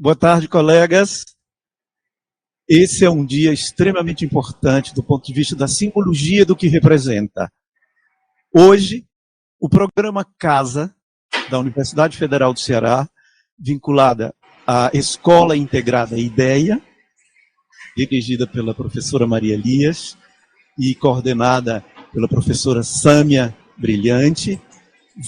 Boa tarde, colegas. Esse é um dia extremamente importante do ponto de vista da simbologia do que representa. Hoje, o programa Casa, da Universidade Federal do Ceará, vinculada à Escola Integrada Ideia, dirigida pela professora Maria Elias e coordenada pela professora Sâmia Brilhante,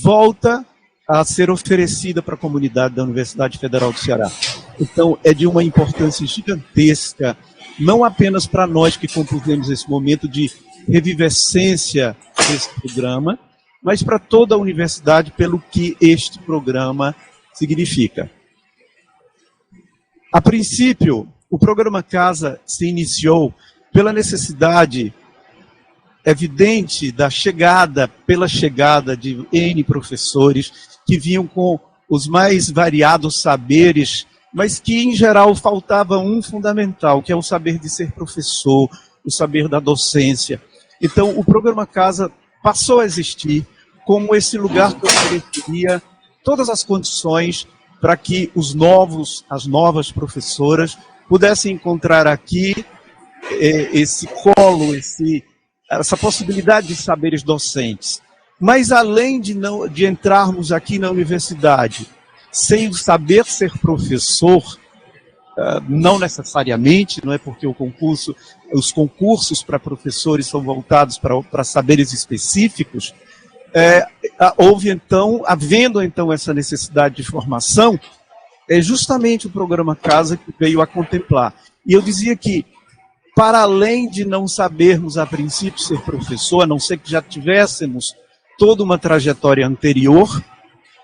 volta a ser oferecida para a comunidade da Universidade Federal do Ceará. Então, é de uma importância gigantesca, não apenas para nós que compusemos esse momento de revivescência desse programa, mas para toda a universidade, pelo que este programa significa. A princípio, o programa Casa se iniciou pela necessidade evidente da pela chegada de N professores que vinham com os mais variados saberes, mas que, em geral, faltava um fundamental, que é o saber de ser professor, o saber da docência. Então, o programa Casa passou a existir como esse lugar que ofereceria todas as condições para que as novas professoras pudessem encontrar aqui esse colo, essa possibilidade de saberes docentes. Mas, além de entrarmos aqui na universidade sem saber ser professor, não necessariamente, não é porque os concursos para professores são voltados para saberes específicos, havendo então essa necessidade de formação, é justamente o programa Casa que veio a contemplar. E eu dizia que, para além de não sabermos a princípio ser professor, a não ser que já tivéssemos toda uma trajetória anterior,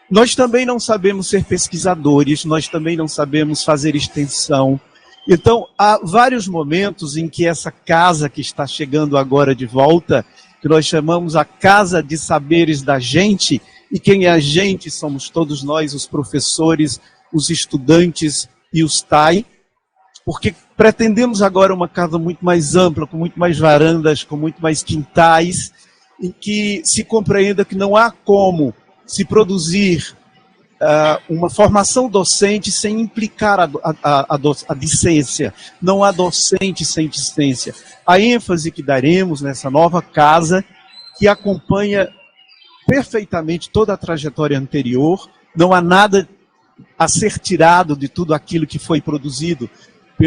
nós também não sabemos ser pesquisadores, nós também não sabemos fazer extensão. Então, há vários momentos em que essa casa que está chegando agora de volta, que nós chamamos a Casa de Saberes da Gente, e quem é a gente somos todos nós, os professores, os estudantes e os TAI, porque pretendemos agora uma casa muito mais ampla, com muito mais varandas, com muito mais quintais, em que se compreenda que não há como se produzir uma formação docente sem implicar a discência. Não há docente sem discência. A ênfase que daremos nessa nova casa, que acompanha perfeitamente toda a trajetória anterior, não há nada a ser tirado de tudo aquilo que foi produzido,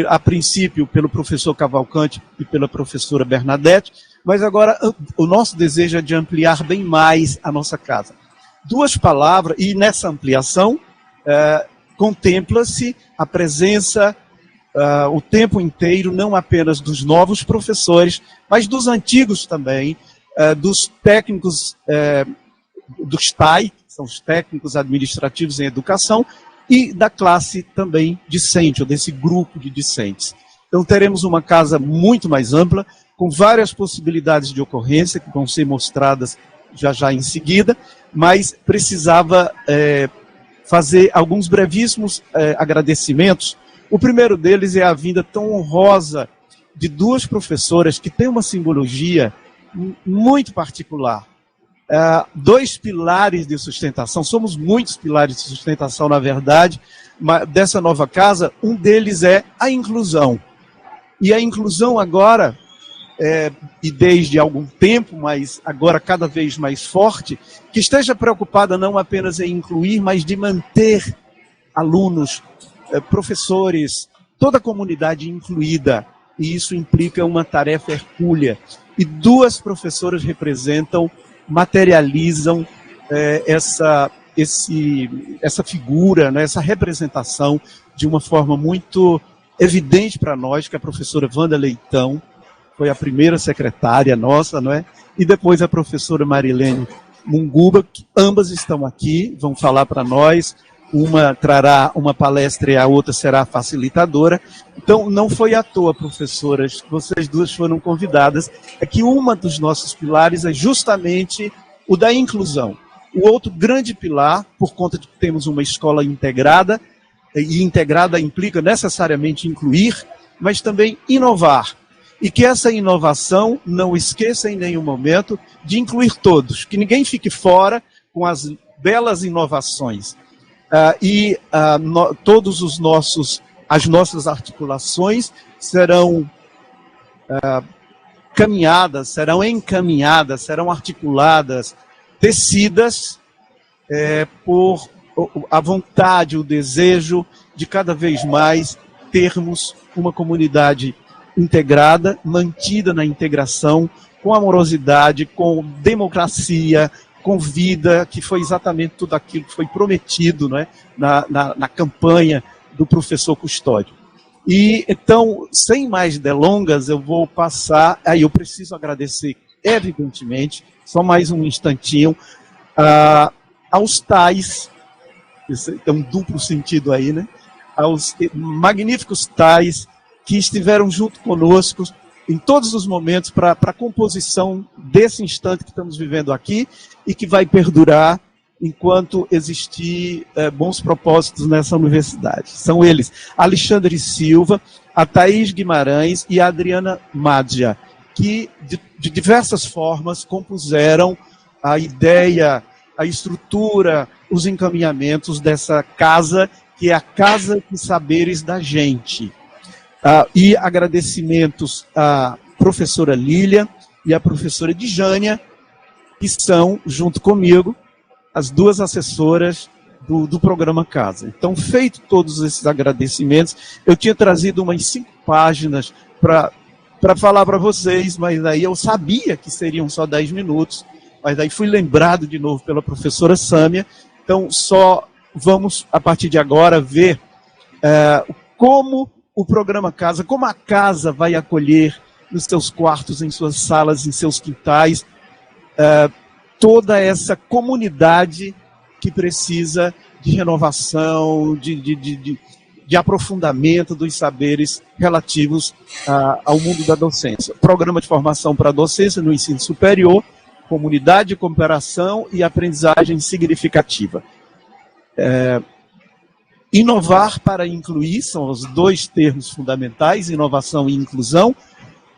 a princípio pelo professor Cavalcante e pela professora Bernadette, mas agora o nosso desejo é de ampliar bem mais a nossa casa. Duas palavras, e nessa ampliação contempla-se a presença o tempo inteiro, não apenas dos novos professores, mas dos antigos também, dos técnicos dos TAI, que são os técnicos administrativos em educação, e da classe também discente, ou desse grupo de discentes. Então teremos uma casa muito mais ampla, com várias possibilidades de ocorrência, que vão ser mostradas já em seguida, mas precisava fazer alguns brevíssimos agradecimentos. O primeiro deles é a vinda tão honrosa de duas professoras que têm uma simbologia muito particular. Dois pilares de sustentação, somos muitos pilares de sustentação, na verdade, dessa nova casa. Um deles é a inclusão. E a inclusão agora, e desde algum tempo, mas agora cada vez mais forte, que esteja preocupada não apenas em incluir, mas de manter alunos, professores, toda a comunidade incluída. E isso implica uma tarefa hercúlea. E duas professoras materializam essa figura, né, essa representação de uma forma muito evidente para nós, que a professora Wanda Leitão foi a primeira secretária nossa, não é? E depois a professora Marilene Munguba, que ambas estão aqui, vão falar para nós. Uma trará uma palestra e a outra será facilitadora. Então, não foi à toa, professoras, vocês duas foram convidadas. É que uma dos nossos pilares é justamente o da inclusão. O outro grande pilar, por conta de que temos uma escola integrada, e integrada implica necessariamente incluir, mas também inovar. E que essa inovação não esqueça em nenhum momento de incluir todos, que ninguém fique fora com as belas inovações. todos as nossas articulações serão serão encaminhadas, serão articuladas, tecidas por a vontade, o desejo de cada vez mais termos uma comunidade integrada, mantida na integração, com amorosidade, com democracia, com vida, que foi exatamente tudo aquilo que foi prometido, né, na campanha do professor Custódio. E então, sem mais delongas, eu vou passar, aí eu preciso agradecer, evidentemente, só mais um instantinho, aos tais, tem um duplo sentido aí, né, aos magníficos tais que estiveram junto conosco em todos os momentos para a composição desse instante que estamos vivendo aqui e que vai perdurar enquanto existir bons propósitos nessa universidade. São eles, Alexandre Silva, a Thaís Guimarães e a Adriana Madja, que de diversas formas compuseram a ideia, a estrutura, os encaminhamentos dessa casa, que é a Casa de Saberes da Gente. E agradecimentos à professora Lília e à professora Djânia, que são, junto comigo, as duas assessoras do programa Casa. Então, feito todos esses agradecimentos, eu tinha trazido umas 5 páginas para falar para vocês, mas aí eu sabia que seriam só 10 minutos, mas aí fui lembrado de novo pela professora Sâmia. Então, só vamos, a partir de agora, ver como o programa Casa, como a casa vai acolher nos seus quartos, em suas salas, em seus quintais, toda essa comunidade que precisa de renovação, de aprofundamento dos saberes relativos ao mundo da docência. Programa de formação para a docência no ensino superior, comunidade de cooperação e aprendizagem significativa. Inovar para incluir, são os 2 termos fundamentais, inovação e inclusão.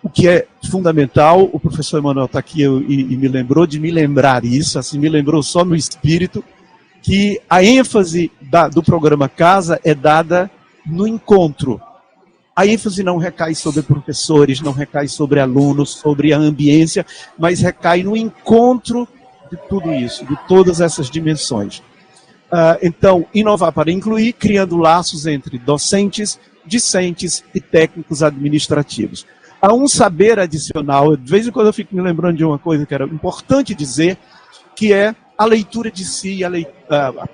O que é fundamental, o professor Emanuel está aqui e me lembrou de me lembrar isso, assim, me lembrou só no espírito, que a ênfase do programa Casa é dada no encontro. A ênfase não recai sobre professores, não recai sobre alunos, sobre a ambiência, mas recai no encontro de tudo isso, de todas essas dimensões. Então, inovar para incluir, criando laços entre docentes, discentes e técnicos administrativos. Há um saber adicional, de vez em quando eu fico me lembrando de uma coisa que era importante dizer, que é a leitura de si.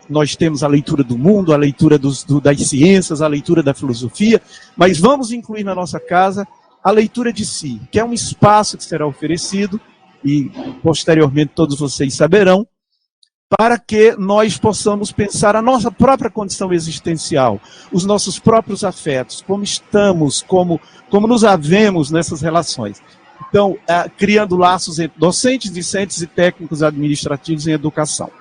Nós temos a leitura do mundo, a leitura das ciências, a leitura da filosofia, mas vamos incluir na nossa casa a leitura de si, que é um espaço que será oferecido, e posteriormente todos vocês saberão, para que nós possamos pensar a nossa própria condição existencial, os nossos próprios afetos, como estamos, como nos havemos nessas relações. Então, criando laços entre docentes, discentes e técnicos administrativos em educação.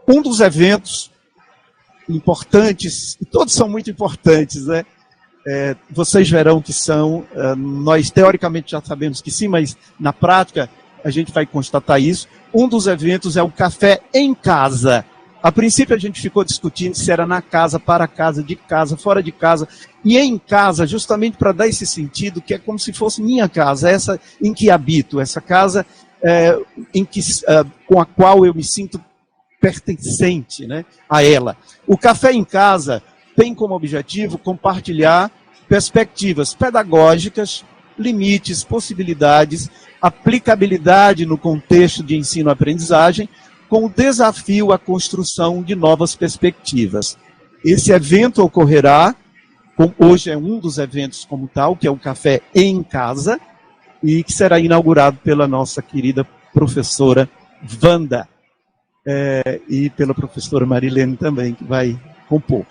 Um dos eventos importantes, e todos são muito importantes, né? Vocês verão que são, nós teoricamente já sabemos que sim, mas na prática a gente vai constatar isso. Um dos eventos é o Café em Casa. A princípio a gente ficou discutindo se era na casa, para casa, de casa, fora de casa, e em casa, justamente para dar esse sentido, que é como se fosse minha casa, essa em que habito, essa casa com a qual eu me sinto pertencente, né, a ela. O Café em Casa tem como objetivo compartilhar perspectivas pedagógicas, limites, possibilidades, aplicabilidade no contexto de ensino-aprendizagem, com o desafio à construção de novas perspectivas. Esse evento ocorrerá, hoje é um dos eventos como tal, que é o Café em Casa, e que será inaugurado pela nossa querida professora Wanda, e pela professora Marilene também, que vai compor.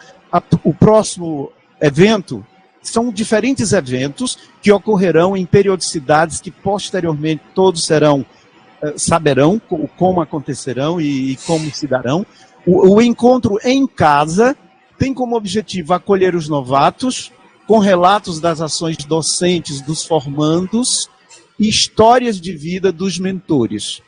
O próximo evento são diferentes eventos que ocorrerão em periodicidades que posteriormente todos saberão como acontecerão e como se darão. O encontro em casa tem como objetivo acolher os novatos, com relatos das ações docentes dos formandos e histórias de vida dos mentores.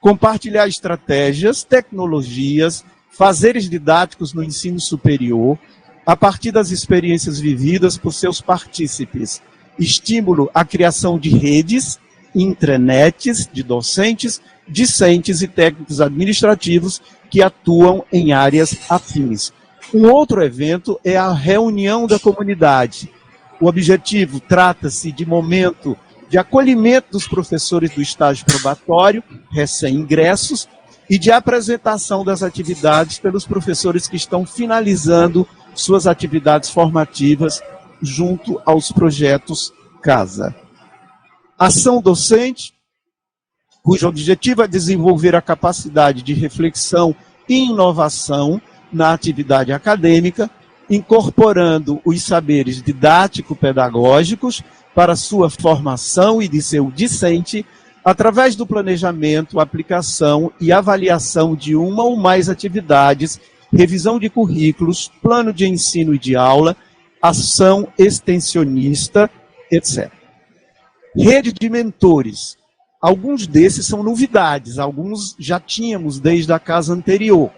compartilhar estratégias, tecnologias, fazeres didáticos no ensino superior, a partir das experiências vividas por seus partícipes. Estímulo à criação de redes, intranets de docentes, discentes e técnicos administrativos que atuam em áreas afins. Um outro evento é a reunião da comunidade. O objetivo trata-se de momento de acolhimento dos professores do estágio probatório, recém-ingressos, e de apresentação das atividades pelos professores que estão finalizando suas atividades formativas junto aos projetos Casa. Ação docente, cujo objetivo é desenvolver a capacidade de reflexão e inovação na atividade acadêmica, incorporando os saberes didático-pedagógicos para sua formação e de seu discente, através do planejamento, aplicação e avaliação de uma ou mais atividades, revisão de currículos, plano de ensino e de aula, ação extensionista, etc. Rede de mentores. Alguns desses são novidades, alguns já tínhamos desde a casa anterior.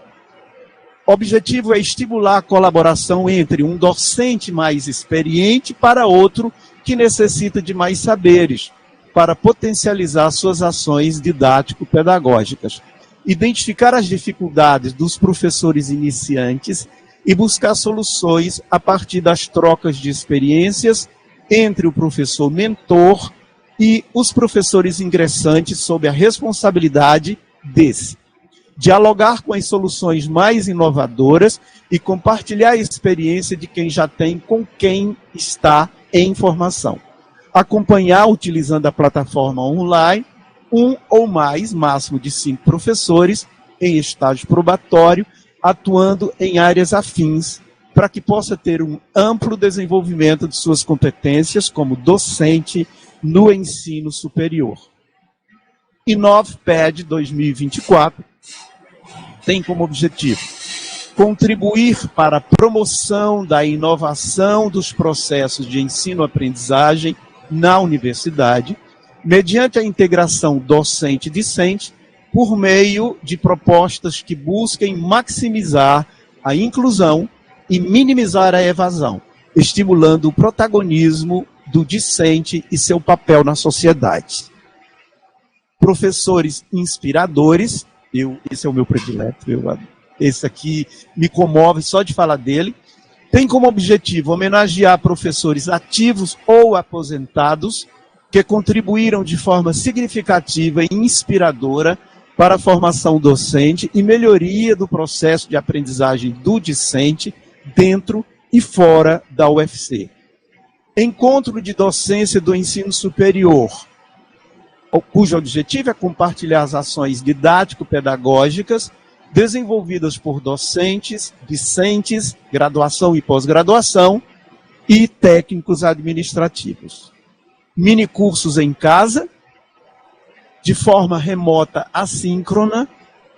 O objetivo é estimular a colaboração entre um docente mais experiente para outro que necessita de mais saberes, para potencializar suas ações didático-pedagógicas. Identificar as dificuldades dos professores iniciantes e buscar soluções a partir das trocas de experiências entre o professor mentor e os professores ingressantes sob a responsabilidade desse. Dialogar com as soluções mais inovadoras e compartilhar a experiência de quem já tem com quem está em formação. Acompanhar, utilizando a plataforma online, um ou mais, máximo de 5 professores, em estágio probatório, atuando em áreas afins, para que possa ter um amplo desenvolvimento de suas competências como docente no ensino superior. InnovPad 2024 tem como objetivo contribuir para a promoção da inovação dos processos de ensino-aprendizagem na universidade, mediante a integração docente-discente, por meio de propostas que busquem maximizar a inclusão e minimizar a evasão, estimulando o protagonismo do discente e seu papel na sociedade. Professores inspiradores, esse é o meu predileto, esse aqui me comove só de falar dele, tem como objetivo homenagear professores ativos ou aposentados que contribuíram de forma significativa e inspiradora para a formação docente e melhoria do processo de aprendizagem do discente dentro e fora da UFC. Encontro de docência do ensino superior, cujo objetivo é compartilhar as ações didático-pedagógicas desenvolvidas por docentes, discentes, graduação e pós-graduação e técnicos administrativos. Minicursos em casa, de forma remota assíncrona,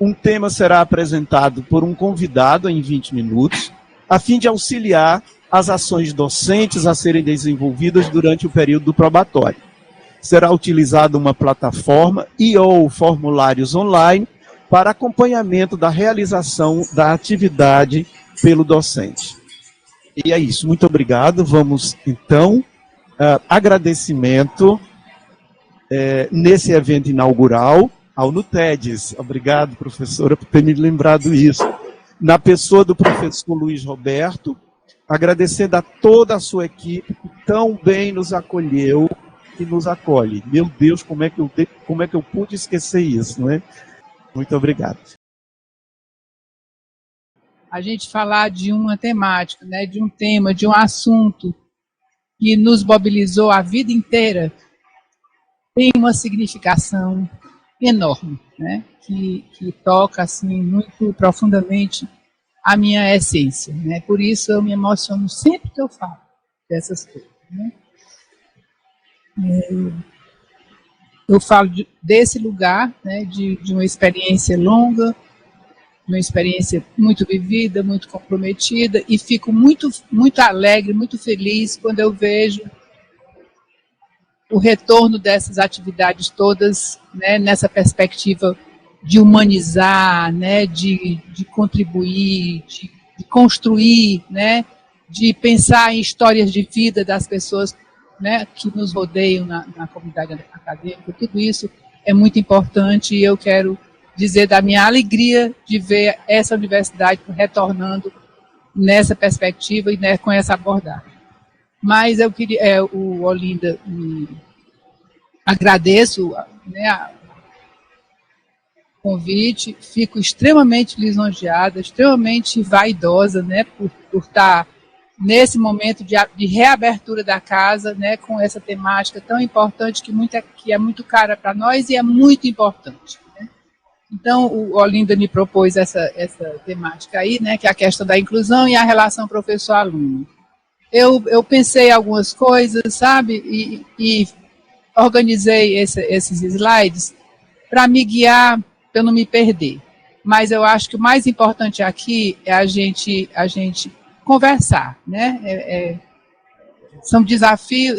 um tema será apresentado por um convidado em 20 minutos, a fim de auxiliar as ações docentes a serem desenvolvidas durante o período do probatório. Será utilizada uma plataforma e/ou formulários online para acompanhamento da realização da atividade pelo docente. E é isso, muito obrigado. Vamos, então, agradecimento nesse evento inaugural ao NUTEDES. Obrigado, professora, por ter me lembrado isso. Na pessoa do professor Luiz Roberto, agradecendo a toda a sua equipe que tão bem nos acolheu e nos acolhe. Meu Deus, como é que eu pude esquecer isso, não é? Muito obrigado. A gente falar de uma temática, né, de um tema, de um assunto que nos mobilizou a vida inteira, tem uma significação enorme, né, que toca assim, muito profundamente a minha essência. Né? Por isso eu me emociono sempre que eu falo dessas coisas. Né? Eu falo desse lugar, né, de uma experiência longa, de uma experiência muito vivida, muito comprometida, e fico muito, muito alegre, muito feliz quando eu vejo o retorno dessas atividades todas, né, nessa perspectiva de humanizar, né, de contribuir, de construir, né, de pensar em histórias de vida das pessoas, né, que nos rodeiam na comunidade acadêmica. Tudo isso é muito importante e eu quero dizer da minha alegria de ver essa universidade retornando nessa perspectiva e, né, com essa abordagem. Mas eu queria, o Olinda, agradeço, né, o convite, fico extremamente lisonjeada, extremamente vaidosa, né, por estar nesse momento de reabertura da casa, né, com essa temática tão importante que é muito cara para nós e é muito importante. Né? Então, o Olinda me propôs essa temática aí, né, que é a questão da inclusão e a relação professor-aluno. Eu pensei algumas coisas, sabe, e organizei esses slides para me guiar, para eu não me perder. Mas eu acho que o mais importante aqui é a gente conversar, né? São desafios,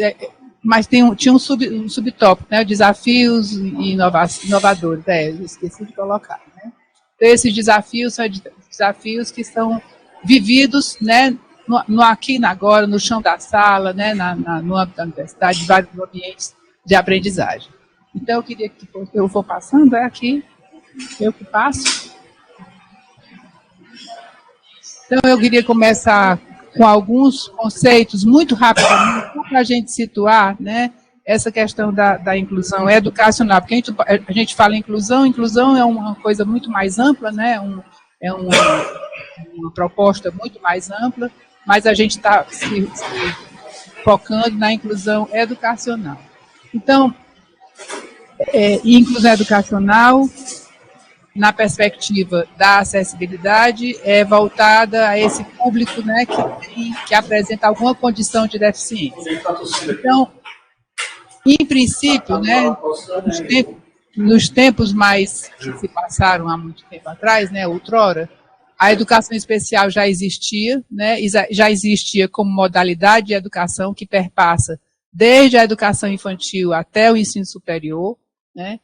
mas tinha um subtópico, né? Desafios inovadores, eu esqueci de colocar, né? Então, esses desafios são desafios que são vividos, né? No aqui, no agora, no chão da sala, né? No âmbito da universidade, em vários ambientes de aprendizagem. Então, eu queria que eu vou passando, aqui, eu que passo. Então, eu queria começar com alguns conceitos, muito rapidamente, para a gente situar, né, essa questão da inclusão educacional, porque a gente fala inclusão é uma coisa muito mais ampla, né, é uma proposta muito mais ampla, mas a gente está se focando na inclusão educacional. Então, inclusão educacional, na perspectiva da acessibilidade, é voltada a esse público, né, que apresenta alguma condição de deficiência. Então, em princípio, né, nos tempos mais que se passaram há muito tempo atrás, né, outrora, a educação especial já existia, né, já existia como modalidade de educação que perpassa desde a educação infantil até o ensino superior, né,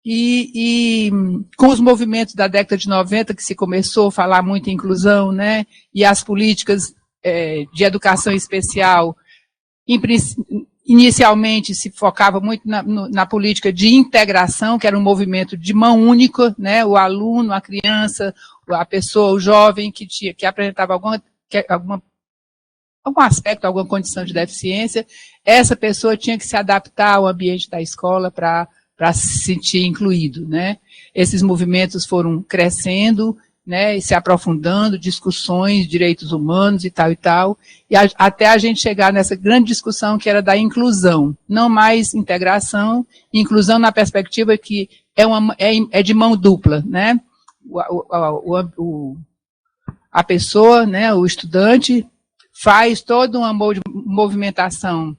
e com os movimentos da década de 90, que se começou a falar muito em inclusão, né, e as políticas de educação especial, inicialmente se focava muito na política de integração, que era um movimento de mão única, né, o aluno, a criança, a pessoa, o jovem que apresentava algum aspecto, alguma condição de deficiência, essa pessoa tinha que se adaptar ao ambiente da escola para se sentir incluído, né? Esses movimentos foram crescendo, né, e se aprofundando, discussões, direitos humanos e tal, e até a gente chegar nessa grande discussão que era da inclusão, não mais integração, inclusão na perspectiva que é de mão dupla, né? A pessoa, né, o estudante, faz toda uma movimentação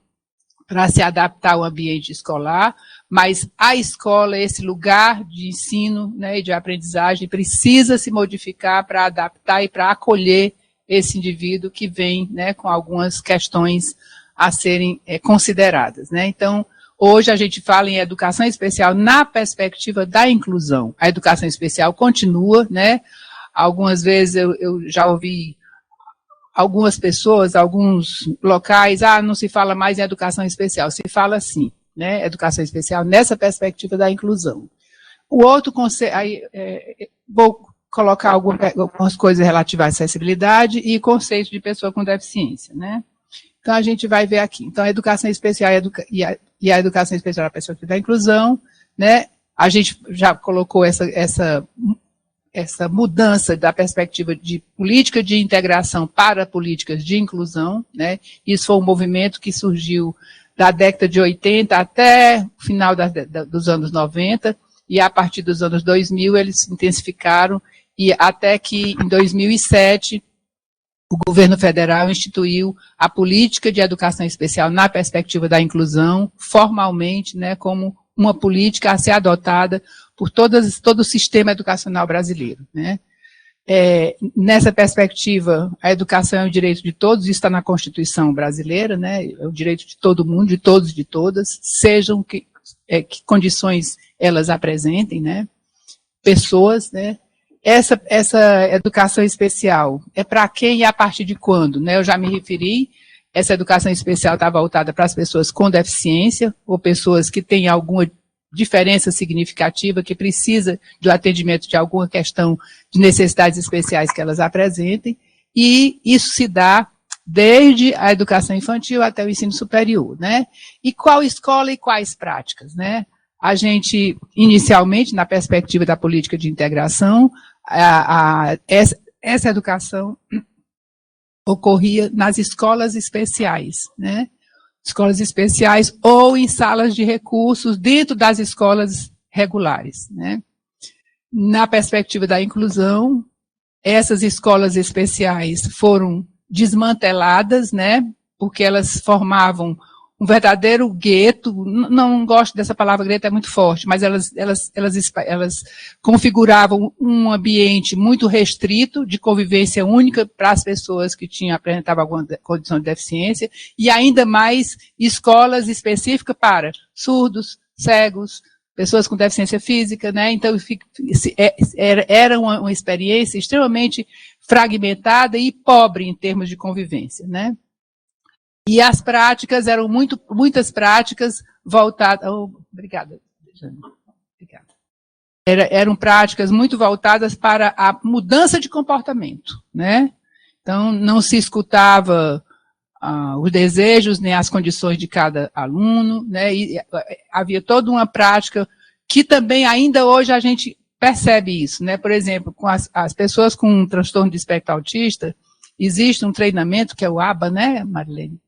para se adaptar ao ambiente escolar, mas a escola, esse lugar de ensino, né, e de aprendizagem, precisa se modificar para adaptar e para acolher esse indivíduo que vem, né, com algumas questões a serem consideradas, né? Então, hoje a gente fala em educação especial na perspectiva da inclusão. A educação especial continua, né? Algumas vezes eu já ouvi algumas pessoas, alguns locais, não se fala mais em educação especial, se fala sim, né, educação especial nessa perspectiva da inclusão. O outro conceito, vou colocar algumas coisas relativas à acessibilidade e conceito de pessoa com deficiência, né. Então, a gente vai ver aqui. Então, a educação especial e a educação especial na perspectiva da inclusão, né, a gente já colocou essa mudança da perspectiva de política de integração para políticas de inclusão, né? Isso foi um movimento que surgiu da década de 80 até o final dos anos 90, e a partir dos anos 2000 eles se intensificaram, e até que em 2007 o governo federal instituiu a política de educação especial na perspectiva da inclusão, formalmente, né, como uma política a ser adotada por todo o sistema educacional brasileiro, né? Nessa perspectiva, a educação é um direito de todos, isso está na Constituição brasileira, né? É o direito de todo mundo, de todos e de todas, sejam que condições elas apresentem, né? pessoas, né? Essa educação especial é para quem e a partir de quando, né? Eu já me referi, essa educação especial está voltada para as pessoas com deficiência ou pessoas que têm alguma diferença significativa, que precisa do atendimento de alguma questão de necessidades especiais que elas apresentem, e isso se dá desde a educação infantil até o ensino superior, né? E qual escola e quais práticas, né? A gente, inicialmente, na perspectiva da política de integração, essa educação ocorria nas escolas especiais, né? Escolas especiais ou em salas de recursos dentro das escolas regulares, né? Na perspectiva da inclusão, essas escolas especiais foram desmanteladas, né? Porque elas formavam um verdadeiro gueto, não gosto dessa palavra gueto, é muito forte, mas elas configuravam um ambiente muito restrito, de convivência única para as pessoas que apresentavam alguma condição de deficiência, e ainda mais escolas específicas para surdos, cegos, pessoas com deficiência física, né? Então, era uma experiência extremamente fragmentada e pobre em termos de convivência, né? E as práticas eram muitas práticas voltadas. Obrigada, Jane. Obrigada. Eram práticas muito voltadas para a mudança de comportamento, né? Então, não se escutava os desejos nem as condições de cada aluno, né? E havia toda uma prática que também ainda hoje a gente percebe isso, né? Por exemplo, com as pessoas com um transtorno de espectro autista, existe um treinamento que é o ABA, né, Marilene?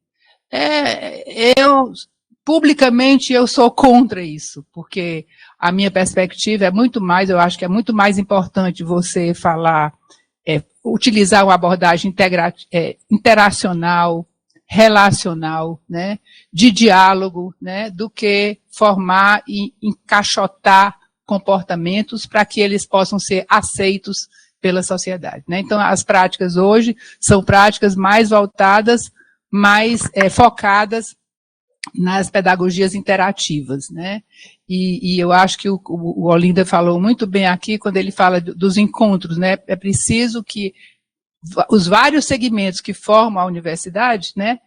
Publicamente eu sou contra isso, porque a minha perspectiva é muito mais, eu acho que é muito mais importante você falar, utilizar uma abordagem interacional, relacional, né, de diálogo, né, do que formar e encaixotar comportamentos para que eles possam ser aceitos pela sociedade, né. Então, as práticas hoje são práticas mais voltadas, mais focadas nas pedagogias interativas, né? E eu acho que o Olinda falou muito bem aqui quando ele fala dos encontros, né? É preciso que os vários segmentos que formam a universidade, né,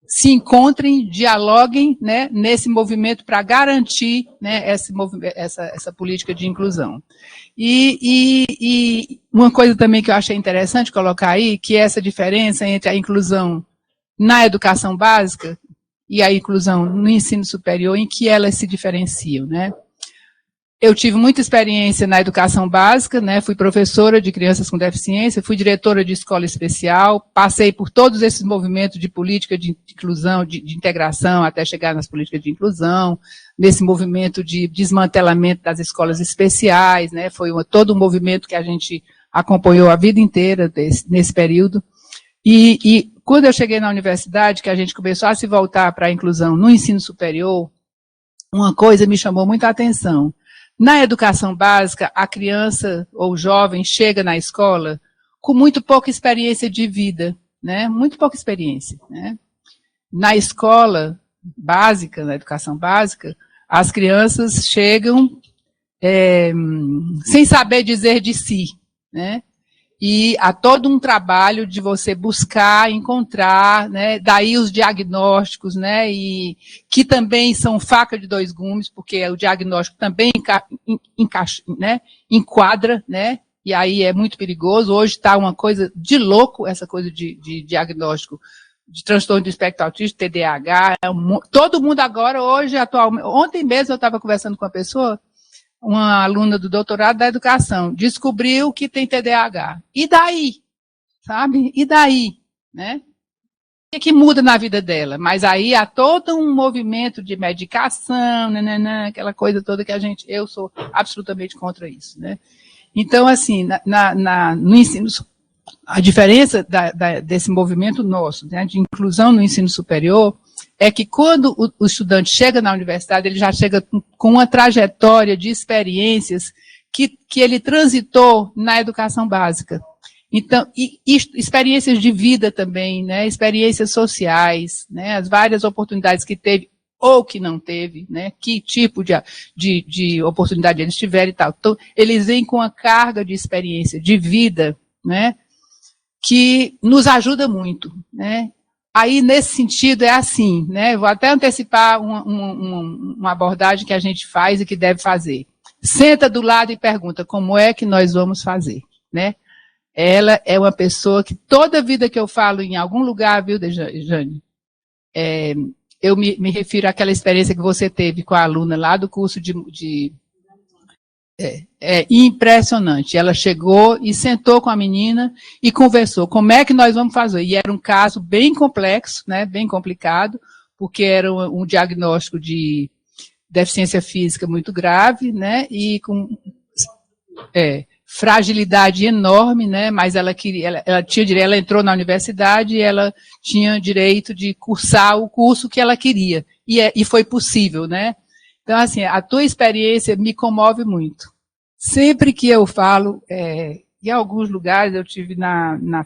se encontrem, dialoguem, né, nesse movimento para garantir, né, essa política de inclusão. E uma coisa também que eu achei interessante colocar aí, que é essa diferença entre a inclusão na educação básica e a inclusão no ensino superior, em que elas se diferenciam, né? Eu tive muita experiência na educação básica, né? Fui professora de crianças com deficiência, fui diretora de escola especial, passei por todos esses movimentos de política de inclusão, de integração, até chegar nas políticas de inclusão, nesse movimento de desmantelamento das escolas especiais, né? Foi todo um movimento que a gente acompanhou a vida inteira nesse período. E quando eu cheguei na universidade, que a gente começou a se voltar para a inclusão no ensino superior, uma coisa me chamou muita atenção. Na educação básica, a criança ou o jovem chega na escola com muito pouca experiência de vida, né? Muito pouca experiência, né? Na escola básica, na educação básica, as crianças chegam sem saber dizer de si, né? E há todo um trabalho de você buscar, encontrar, né, daí os diagnósticos, né, e que também são faca de dois gumes, porque o diagnóstico também enquadra, né, e aí é muito perigoso. Hoje está uma coisa de louco, essa coisa de diagnóstico de transtorno de espectro autista, TDAH, todo mundo agora, hoje, atualmente, ontem mesmo eu estava conversando com uma pessoa, uma aluna do doutorado da educação, descobriu que tem TDAH. E daí? Sabe? E daí? Né? O que muda na vida dela? Mas aí há todo um movimento de medicação, aquela coisa toda que eu sou absolutamente contra isso. Né? Então, assim, no ensino, a diferença desse movimento nosso, né, de inclusão no ensino superior, é que quando o estudante chega na universidade, ele já chega com uma trajetória de experiências que ele transitou na educação básica. Então, e experiências de vida também, né, experiências sociais, né, as várias oportunidades que teve ou que não teve, né? Que tipo de oportunidade eles tiveram e tal. Então, eles vêm com uma carga de experiência, de vida, né? Que nos ajuda muito, né? Aí, nesse sentido, é assim, né? Vou até antecipar uma abordagem que a gente faz e que deve fazer. Senta do lado e pergunta como é que nós vamos fazer, né? Ela é uma pessoa que toda vida que eu falo em algum lugar, viu, Jane? Eu me refiro àquela experiência que você teve com a aluna lá do curso é impressionante. Ela chegou e sentou com a menina e conversou. Como é que nós vamos fazer? E era um caso bem complexo, né, bem complicado, porque era um diagnóstico de deficiência física muito grave, né, e com fragilidade enorme, né, mas ela queria, ela tinha direito, ela entrou na universidade e ela tinha direito de cursar o curso que ela queria, e foi possível, né. Então, assim, a tua experiência me comove muito. Sempre que eu falo, em alguns lugares, eu tive na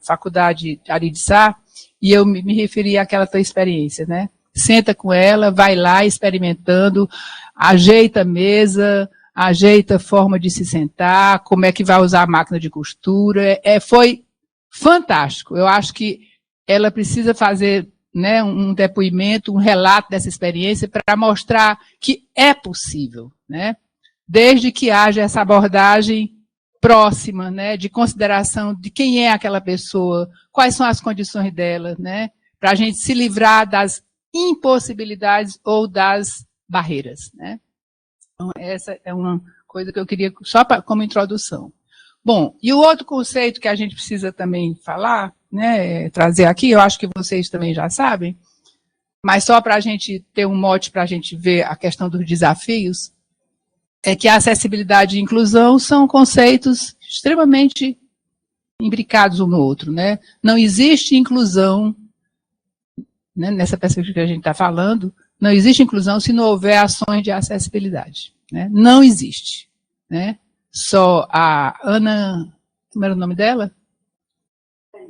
faculdade de Aridiçá, e eu me referi àquela tua experiência, né? Senta com ela, vai lá experimentando, ajeita a mesa, ajeita a forma de se sentar, como é que vai usar a máquina de costura. Foi fantástico. Eu acho que ela precisa fazer, né, um depoimento, um relato dessa experiência para mostrar que é possível, né? Desde que haja essa abordagem próxima, né, de consideração de quem é aquela pessoa, quais são as condições dela, né, para a gente se livrar das impossibilidades ou das barreiras, né. Então, essa é uma coisa que eu queria, só como introdução. Bom, e o outro conceito que a gente precisa também falar, né, trazer aqui, eu acho que vocês também já sabem, mas só para a gente ter um mote para a gente ver a questão dos desafios, é que a acessibilidade e inclusão são conceitos extremamente imbricados um no outro, né? Não existe inclusão, né, nessa perspectiva que a gente está falando, não existe inclusão se não houver ações de acessibilidade, né? Não existe, né? Só a Ana, como era o nome dela?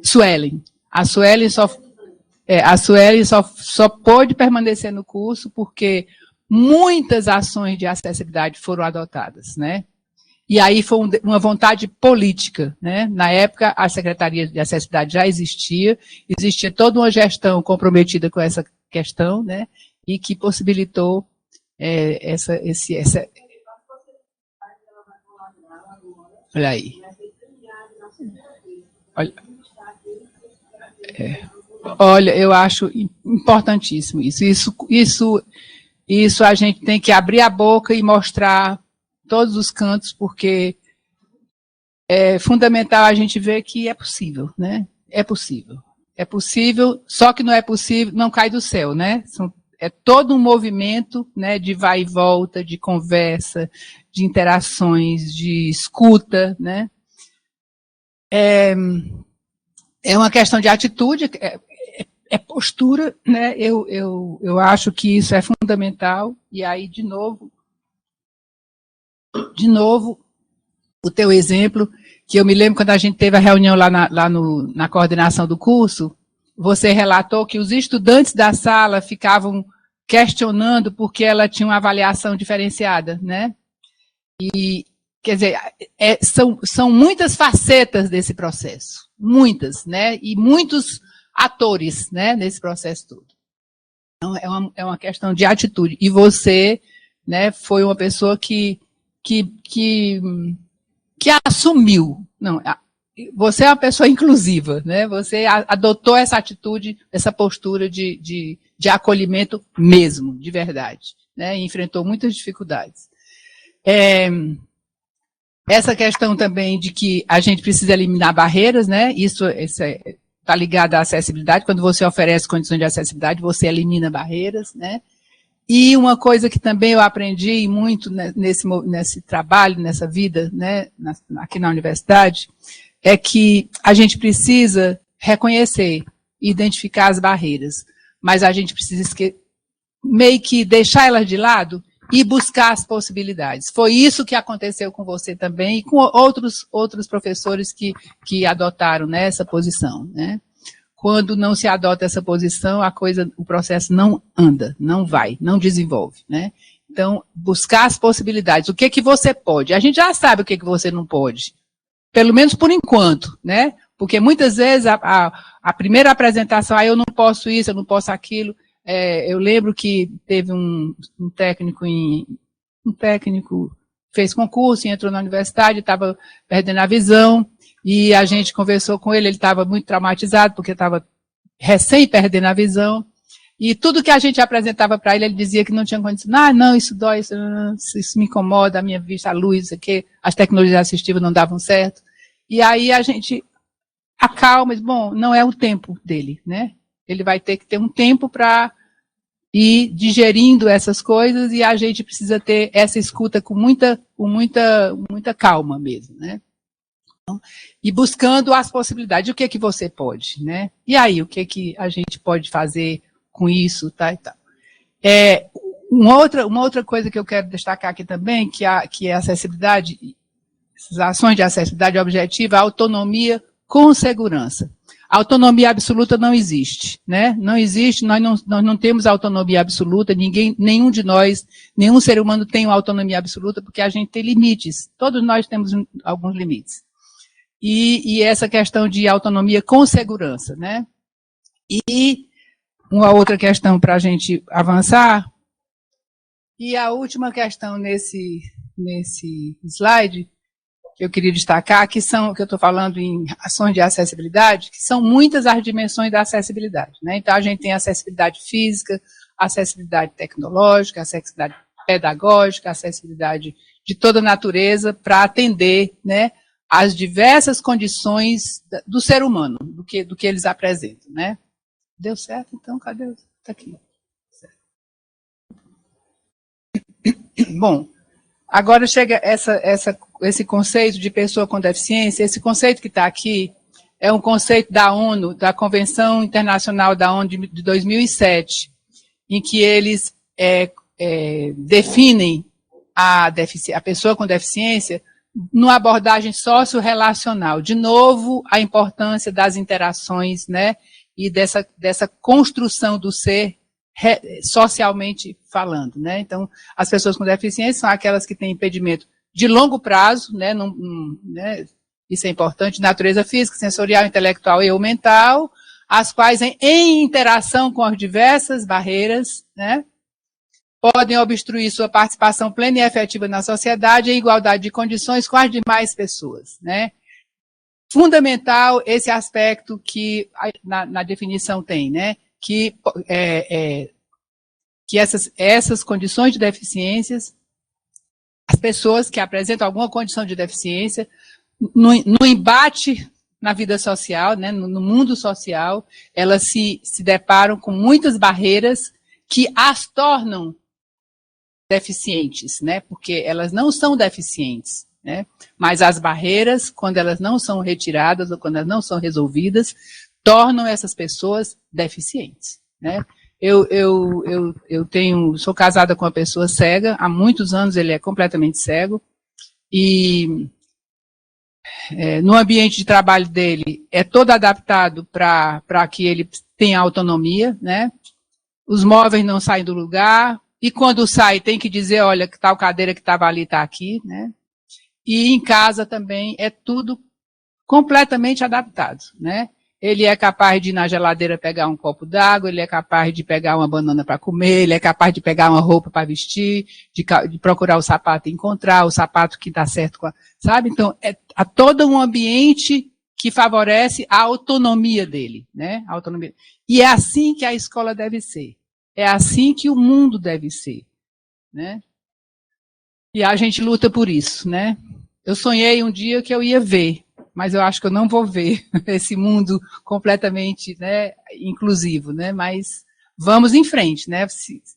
Suelen. A Suelen só pôde permanecer no curso porque muitas ações de acessibilidade foram adotadas, né? E aí foi uma vontade política, né? Na época, a Secretaria de Acessibilidade já existia toda uma gestão comprometida com essa questão, né? E que possibilitou Olha aí. Olha, eu acho importantíssimo isso a gente tem que abrir a boca e mostrar todos os cantos, porque é fundamental a gente ver que é possível, né? É possível. É possível, só que não é possível, não cai do céu, né? É todo um movimento, né, de vai e volta, de conversa, de interações, de escuta, né? É uma questão de atitude, é postura, né? Eu acho que isso é fundamental, e aí, de novo, o teu exemplo, que eu me lembro quando a gente teve a reunião lá na coordenação do curso, você relatou que os estudantes da sala ficavam questionando porque ela tinha uma avaliação diferenciada, né? E, quer dizer, são muitas facetas desse processo, muitas, né? E muitos atores, né, nesse processo todo. Então, é uma questão de atitude. E você, né, foi uma pessoa que assumiu. Não, você é uma pessoa inclusiva, né? Você adotou essa atitude, essa postura de acolhimento mesmo, de verdade, né? E enfrentou muitas dificuldades. Essa questão também de que a gente precisa eliminar barreiras, né? Isso está ligado à acessibilidade. Quando você oferece condições de acessibilidade, você elimina barreiras, né? E uma coisa que também eu aprendi muito nesse trabalho, nessa vida, né, aqui na universidade, é que a gente precisa reconhecer, identificar as barreiras, mas a gente precisa meio que deixar elas de lado e buscar as possibilidades. Foi isso que aconteceu com você também e com outros professores que adotaram, né, essa posição, né? quando não se adota essa posição, o processo não anda, não vai, não desenvolve, né? Então, buscar as possibilidades. O que que você pode? A gente já sabe o que que você não pode. Pelo menos por enquanto, né? Porque muitas vezes a primeira apresentação, eu não posso isso, eu não posso aquilo. Eu lembro que teve um técnico fez concurso e entrou na universidade, estava perdendo a visão, e a gente conversou com ele estava muito traumatizado, porque estava recém perdendo a visão, e tudo que a gente apresentava para ele dizia que não tinha condição. Não, isso dói, isso me incomoda, a minha vista, a luz, que as tecnologias assistivas não davam certo. E aí a gente acalma, bom, não é o tempo dele, né? Ele vai ter que ter um tempo para ir digerindo essas coisas, e a gente precisa ter essa escuta com muita calma mesmo, né? E buscando as possibilidades, o que que você pode, né? E aí, o que que a gente pode fazer com isso, tá, e tal. Uma outra coisa que eu quero destacar aqui também, que é a acessibilidade, essas ações de acessibilidade objetiva, a autonomia com segurança. A autonomia absoluta não existe, né? Não existe, nós não temos autonomia absoluta, nenhum de nós, nenhum ser humano tem uma autonomia absoluta, porque a gente tem limites, todos nós temos alguns limites. E essa questão de autonomia com segurança, né? E uma outra questão para a gente avançar, e a última questão nesse slide, que eu queria destacar, que eu estou falando em ações de acessibilidade, que são muitas as dimensões da acessibilidade, né? Então, a gente tem acessibilidade física, acessibilidade tecnológica, acessibilidade pedagógica, acessibilidade de toda natureza para atender, né, as diversas condições do ser humano, do que eles apresentam, né? Deu certo, então? Cadê? Está aqui. Certo. Bom, agora chega esse conceito de pessoa com deficiência. Esse conceito que está aqui é um conceito da ONU, da Convenção Internacional da ONU de 2007, em que eles definem a pessoa com deficiência numa abordagem socio-relacional. De novo, a importância das interações, né, e dessa construção do ser socialmente falando, né? Então, as pessoas com deficiência são aquelas que têm impedimento de longo prazo, né? Né? Isso é importante, natureza física, sensorial, intelectual e ou mental, as quais, em interação com as diversas barreiras, né, podem obstruir sua participação plena e efetiva na sociedade em igualdade de condições com as demais pessoas, né? Fundamental esse aspecto que na definição tem, né? Que essas condições de deficiências, as pessoas que apresentam alguma condição de deficiência, no embate na vida social, né, no mundo social, elas se deparam com muitas barreiras que as tornam deficientes, né, porque elas não são deficientes, né, mas as barreiras, quando elas não são retiradas ou quando elas não são resolvidas, tornam essas pessoas deficientes, né. Sou casada com uma pessoa cega, há muitos anos ele é completamente cego, e no ambiente de trabalho dele é todo adaptado para que ele tenha autonomia, né? Os móveis não saem do lugar, e quando sai tem que dizer, olha, que tal cadeira que estava ali está aqui, né? E em casa também é tudo completamente adaptado, né? Ele é capaz de ir na geladeira pegar um copo d'água, ele é capaz de pegar uma banana para comer, ele é capaz de pegar uma roupa para vestir, de procurar o sapato e encontrar o sapato que dá certo com sabe? Então, há todo um ambiente que favorece a autonomia dele, né? A autonomia. E é assim que a escola deve ser. É assim que o mundo deve ser, né? E a gente luta por isso, né? Eu sonhei um dia que eu ia ver, mas eu acho que eu não vou ver esse mundo completamente, né, inclusivo, né, mas vamos em frente, né,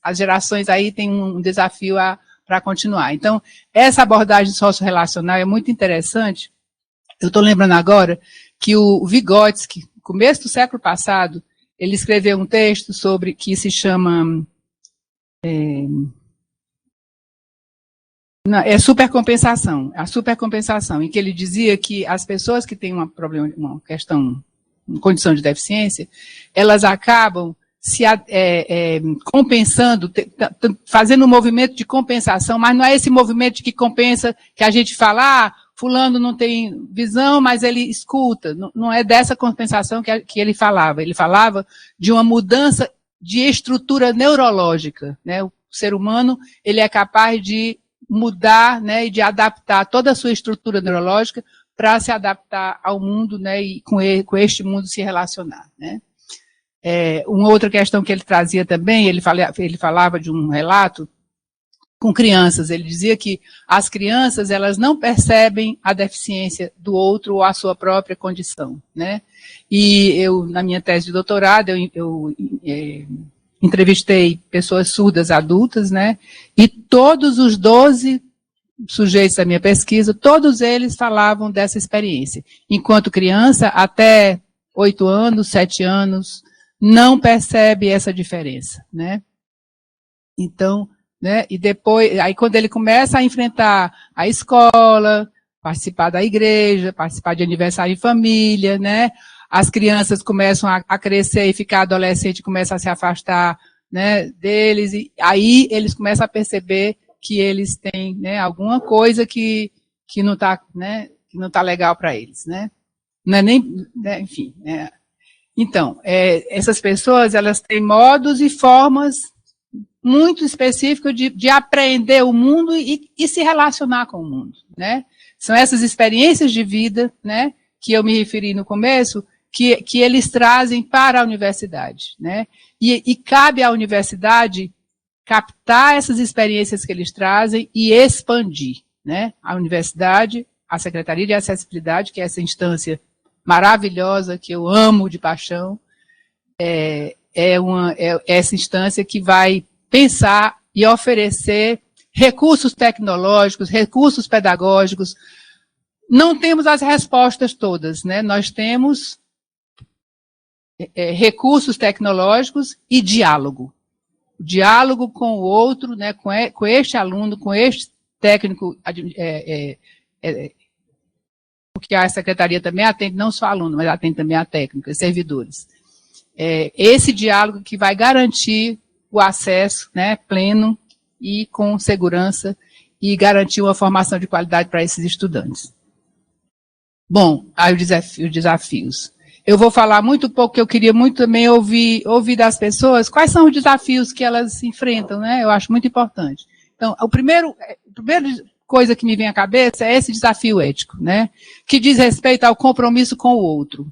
as gerações aí têm um desafio para continuar. Então, essa abordagem socio-relacional é muito interessante. Eu estou lembrando agora que o Vygotsky, no começo do século passado, ele escreveu um texto sobre, que se chama supercompensação, a supercompensação, em que ele dizia que as pessoas que têm uma questão, condição de deficiência, elas acabam se compensando, fazendo um movimento de compensação, mas não é esse movimento que compensa, que a gente fala, fulano não tem visão, mas ele escuta. Não é dessa compensação que ele falava. Ele falava de uma mudança de estrutura neurológica, né? O ser humano, ele é capaz de mudar, né, e de adaptar toda a sua estrutura neurológica para se adaptar ao mundo, né, e com este mundo se relacionar, né? Uma outra questão que ele trazia também, ele falava de um relato com crianças. Ele dizia que as crianças, elas não percebem a deficiência do outro ou a sua própria condição, né? E eu, na minha tese de doutorado, eu entrevistei pessoas surdas adultas, né? E todos os 12 sujeitos da minha pesquisa, todos eles falavam dessa experiência. Enquanto criança, até 8 anos, 7 anos, não percebe essa diferença, né? Então, né, e depois, aí quando ele começa a enfrentar a escola, participar da igreja, participar de aniversário de família, né, as crianças começam a crescer e ficar adolescente, começam a se afastar, né, deles, e aí eles começam a perceber que eles têm, né, alguma coisa que não está, né, que não tá legal para eles, né? Não é nem, né, enfim, né? Então, essas pessoas, elas têm modos e formas muito específicos de aprender o mundo e se relacionar com o mundo, né? São essas experiências de vida, né, que eu me referi no começo, que eles trazem para a universidade, né? E cabe à universidade captar essas experiências que eles trazem e expandir, né? A universidade, a Secretaria de Acessibilidade, que é essa instância maravilhosa, que eu amo de paixão, é essa instância que vai pensar e oferecer recursos tecnológicos, recursos pedagógicos. Não temos as respostas todas, né? Nós temos recursos tecnológicos e diálogo. Diálogo com o outro, né? Com este aluno, com este técnico, porque a secretaria também atende não só aluno, mas atende também a técnicos, servidores. Esse diálogo que vai garantir o acesso, né, pleno e com segurança e garantir uma formação de qualidade para esses estudantes. Bom, aí os desafios. Eu vou falar muito pouco, porque eu queria muito também ouvir das pessoas quais são os desafios que elas enfrentam, né? Eu acho muito importante. Então, a primeira coisa que me vem à cabeça é esse desafio ético, né? Que diz respeito ao compromisso com o outro.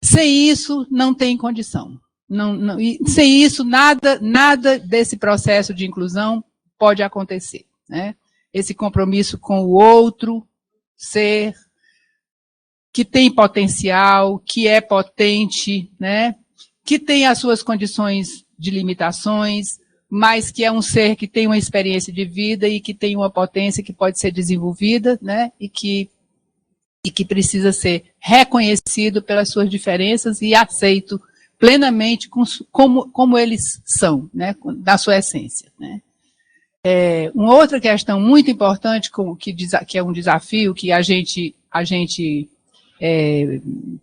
Sem isso, não tem condição. Sem isso, nada desse processo de inclusão pode acontecer, né? Esse compromisso com o outro, ser, que tem potencial, que é potente, né? Que tem as suas condições de limitações, mas que é um ser que tem uma experiência de vida e que tem uma potência que pode ser desenvolvida, né? E que precisa ser reconhecido pelas suas diferenças e aceito plenamente como eles são, né? Da sua essência, né? Uma outra questão muito importante, que é um desafio que a gente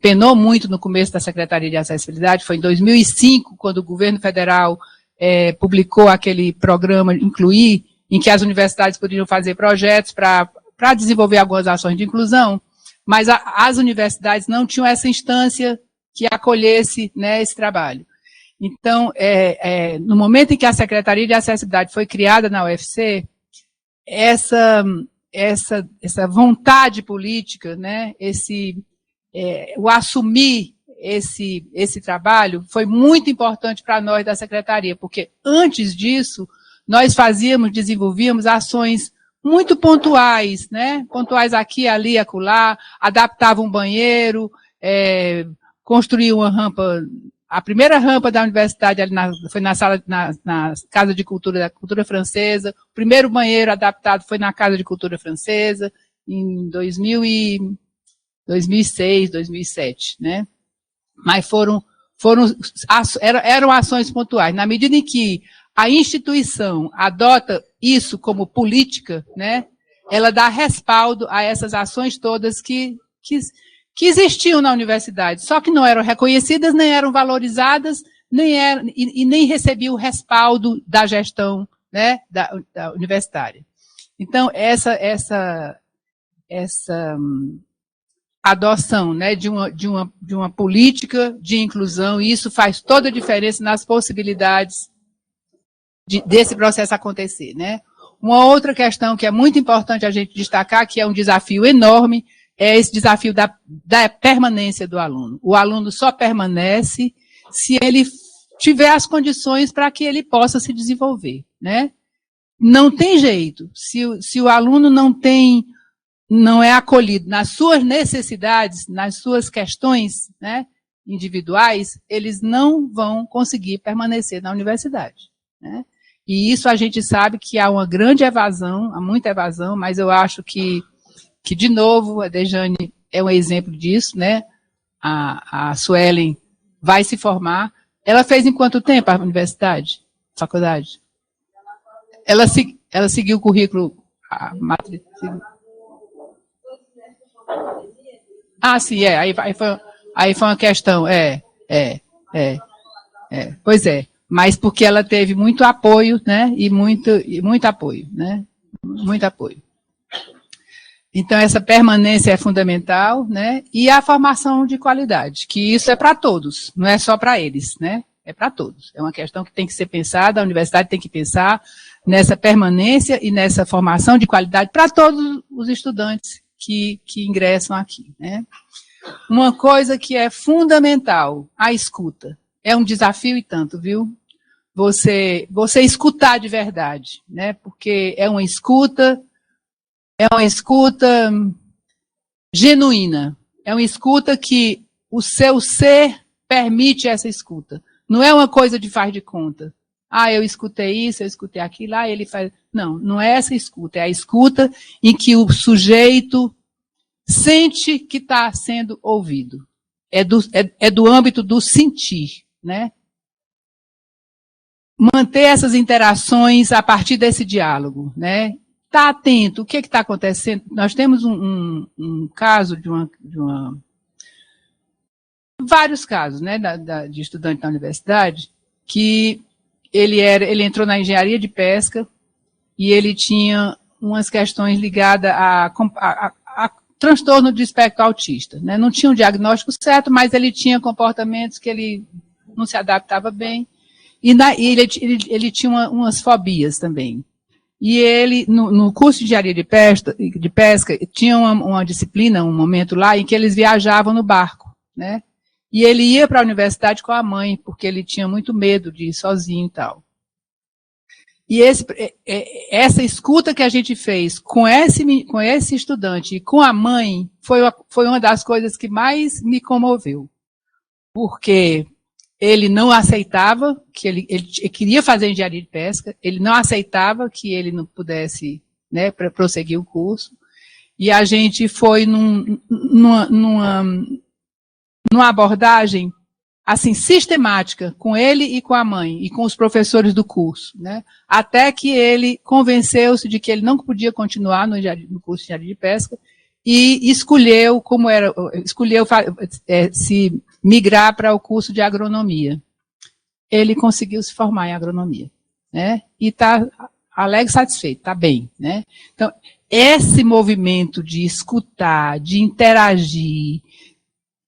penou muito no começo da Secretaria de Acessibilidade, foi em 2005, quando o governo federal publicou aquele programa Incluir, em que as universidades poderiam fazer projetos para desenvolver algumas ações de inclusão, mas as universidades não tinham essa instância que acolhesse, né, esse trabalho. Então, no momento em que a Secretaria de Acessibilidade foi criada na UFC, essa vontade política, né, o assumir esse trabalho foi muito importante para nós da Secretaria, porque antes disso, nós desenvolvíamos ações muito pontuais, né, pontuais aqui, ali, acolá, adaptava um banheiro, construía uma rampa. A primeira rampa da universidade ali foi na Casa de Cultura da Cultura Francesa. O primeiro banheiro adaptado foi na Casa de Cultura Francesa, em 2006, 2007, né? Mas eram ações pontuais. Na medida em que a instituição adota isso como política, né? Ela dá respaldo a essas ações todas que que existiam na universidade, só que não eram reconhecidas, nem eram valorizadas, nem recebiam o respaldo da gestão, né, da universitária. Então, essa adoção, né, de uma política de inclusão, e isso faz toda a diferença nas possibilidades desse processo acontecer, né? Uma outra questão que é muito importante a gente destacar, que é um desafio enorme, é esse desafio da permanência do aluno. O aluno só permanece se ele tiver as condições para que ele possa se desenvolver, né? Não tem jeito. Se o aluno não é acolhido nas suas necessidades, nas suas questões, né, individuais, eles não vão conseguir permanecer na universidade, né? E isso a gente sabe que há uma grande evasão, há muita evasão, mas eu acho que de novo, a Dejane é um exemplo disso, né? A Suelen vai se formar. Ela fez em quanto tempo a universidade, faculdade? Ela seguiu o currículo, a matriz. Ah, sim, aí foi uma questão, pois é, mas porque ela teve muito apoio, né, e muito apoio, né, muito apoio. Então, essa permanência é fundamental, né, e a formação de qualidade, que isso é para todos, não é só para eles, né, é para todos. É uma questão que tem que ser pensada, a universidade tem que pensar nessa permanência e nessa formação de qualidade para todos os estudantes que ingressam aqui, né. Uma coisa que é fundamental, a escuta. É um desafio e tanto, viu? Você escutar de verdade, né? Porque é uma escuta genuína. É uma escuta que o seu ser permite essa escuta. Não é uma coisa de faz de conta. Ah, eu escutei isso, eu escutei aquilo, ele faz... Não é essa escuta. É a escuta em que o sujeito sente que está sendo ouvido. É do âmbito do sentir, né? Manter essas interações a partir desse diálogo, né? Está atento, o que está acontecendo? Nós temos um caso vários casos, né, de estudante na universidade, que ele entrou na engenharia de pesca e ele tinha umas questões ligadas a transtorno de espectro autista, né? Não tinha um diagnóstico certo, mas ele tinha comportamentos que ele não se adaptava bem, e ele tinha umas fobias também. E ele, no curso de engenharia de pesca, tinha uma disciplina, um momento lá, em que eles viajavam no barco, né? E ele ia para a universidade com a mãe, porque ele tinha muito medo de ir sozinho e tal. E essa escuta que a gente fez com esse estudante e com a mãe foi uma das coisas que mais me comoveu. Porque ele não aceitava que ele queria fazer engenharia de pesca, ele não aceitava que ele não pudesse, né, prosseguir o curso. E a gente foi numa abordagem assim, sistemática, com ele e com a mãe, e com os professores do curso, né? Até que ele convenceu-se de que ele não podia continuar no curso de engenharia de pesca, e escolheu se migrar para o curso de agronomia. Ele conseguiu se formar em agronomia, né? E está alegre e satisfeito, está bem, né? Então, esse movimento de escutar, de interagir,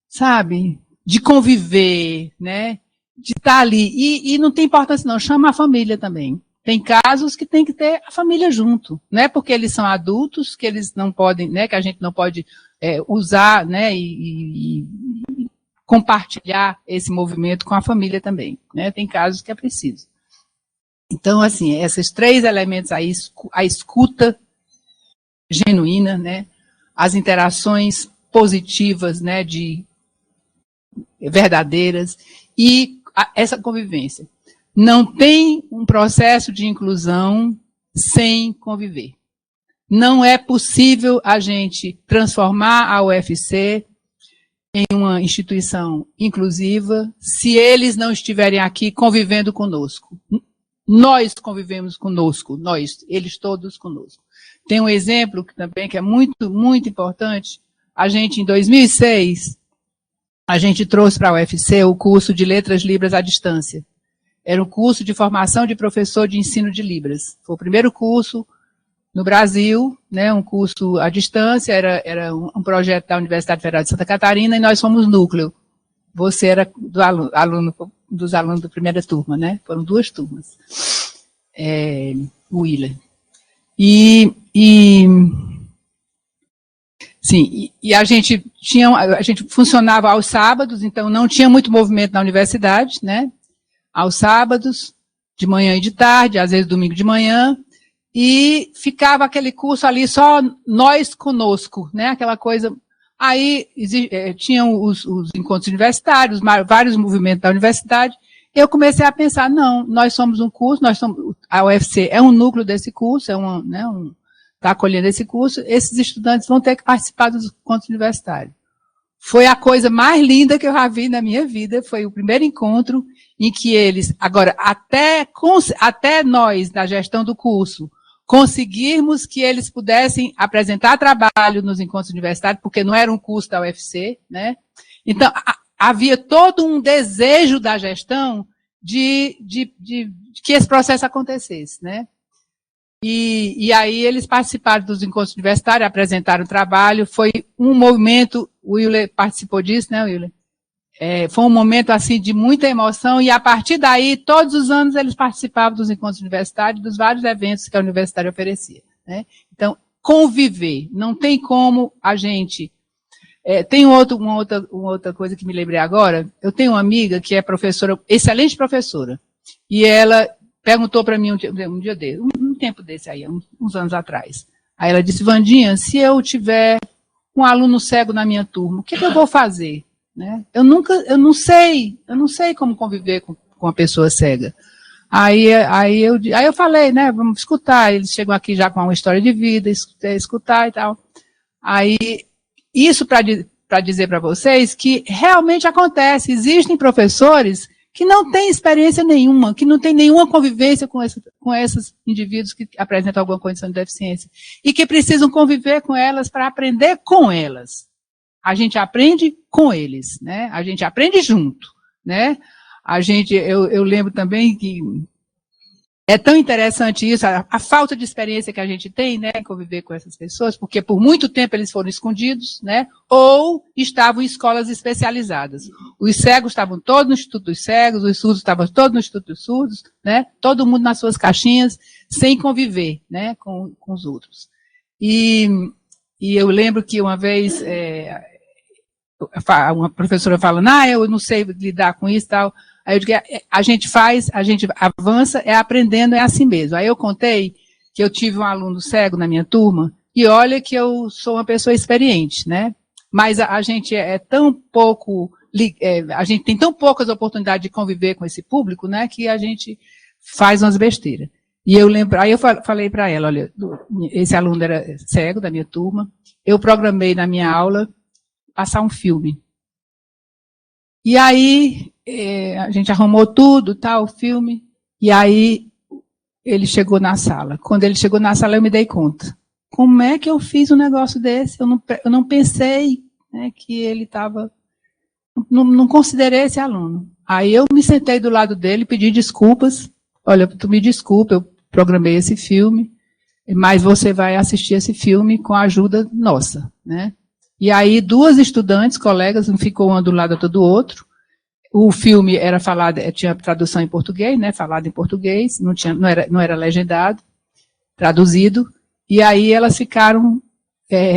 sabe, de conviver, né, de estar ali, e não tem importância não, chama a família também. Tem casos que tem que ter a família junto, não é porque eles são adultos que eles não podem, né, que a gente não pode usar, né, e compartilhar esse movimento com a família também, né, tem casos que é preciso. Então, assim, esses três elementos aí, a escuta genuína, né, as interações positivas, né, verdadeiras, e essa convivência. Não tem um processo de inclusão sem conviver. Não é possível a gente transformar a UFC em uma instituição inclusiva se eles não estiverem aqui convivendo conosco. Nós convivemos conosco, eles todos conosco. Tem um exemplo que também que é muito, muito importante. a gente, em 2006, a gente trouxe para a UFC o curso de Letras Libras à Distância. Era um curso de formação de professor de ensino de Libras. Foi o primeiro curso no Brasil, né, um curso à distância, era um projeto da Universidade Federal de Santa Catarina, e nós fomos núcleo. Você era dos alunos da primeira turma, né? Foram 2 turmas. O Willer. E a gente funcionava aos sábados, então não tinha muito movimento na universidade, né? Aos sábados, de manhã e de tarde, às vezes domingo de manhã, e ficava aquele curso ali só nós conosco, né? Aquela coisa. Aí tinham os encontros universitários, vários movimentos da universidade. Eu comecei a pensar, não, nós somos um curso, a UFC é um núcleo desse curso, está acolhendo esse curso, esses estudantes vão ter que participar dos encontros universitários. Foi a coisa mais linda que eu já vi na minha vida, foi o primeiro encontro em que eles, agora, até nós, da gestão do curso, conseguirmos que eles pudessem apresentar trabalho nos encontros universitários, porque não era um curso da UFC, né? Então, havia todo um desejo da gestão de que esse processo acontecesse, né? E aí eles participaram dos encontros universitários, apresentaram o trabalho, foi um movimento, o Willer participou disso, né, Willer? Foi um momento, assim, de muita emoção, e a partir daí, todos os anos, eles participavam dos encontros universitários, dos vários eventos que a universidade oferecia, né? Então, conviver, não tem como a gente... tem uma outra coisa que me lembrei agora, eu tenho uma amiga que é professora, excelente professora, e ela perguntou para mim um tempo desse aí, uns anos atrás, aí ela disse, Wandinha, se eu tiver um aluno cego na minha turma, o que eu vou fazer? Né? Eu não sei como conviver com uma pessoa cega. Aí eu falei, né, vamos escutar, eles chegam aqui já com uma história de vida, escutar e tal. Aí, isso para dizer para vocês que realmente acontece, existem professores que não têm experiência nenhuma, que não têm nenhuma convivência com esses indivíduos que apresentam alguma condição de deficiência, e que precisam conviver com elas para aprender com elas. A gente aprende com eles, né? A gente aprende junto, né? Eu lembro também que é tão interessante isso, a falta de experiência que a gente tem, né, em conviver com essas pessoas, porque por muito tempo eles foram escondidos, né, ou estavam em escolas especializadas. Os cegos estavam todos no Instituto dos Cegos, os surdos estavam todos no Instituto dos Surdos, né, todo mundo nas suas caixinhas, sem conviver, né, com os outros. E eu lembro que uma vez, uma professora falando, eu não sei lidar com isso e tal. Aí eu digo, a gente avança, aprendendo, é assim mesmo. Aí eu contei que eu tive um aluno cego na minha turma, e olha que eu sou uma pessoa experiente, né? Mas a gente a gente tem tão poucas oportunidades de conviver com esse público, né, que a gente faz umas besteiras. E eu lembro, aí eu falei para ela, olha, esse aluno era cego da minha turma, eu programei na minha aula passar um filme. E aí, a gente arrumou tudo, tal, o filme, e aí ele chegou na sala. Quando ele chegou na sala, eu me dei conta. Como é que eu fiz um negócio desse? Eu não pensei, né, que ele estava... Não considerei esse aluno. Aí eu me sentei do lado dele, pedi desculpas. Olha, tu me desculpa, eu programei esse filme, mas você vai assistir esse filme com a ajuda nossa, né? E aí, 2 estudantes, colegas, um ficou um do lado do outro. O filme era falado, tinha tradução em português, né? Falado em português, não era legendado, traduzido. E aí elas ficaram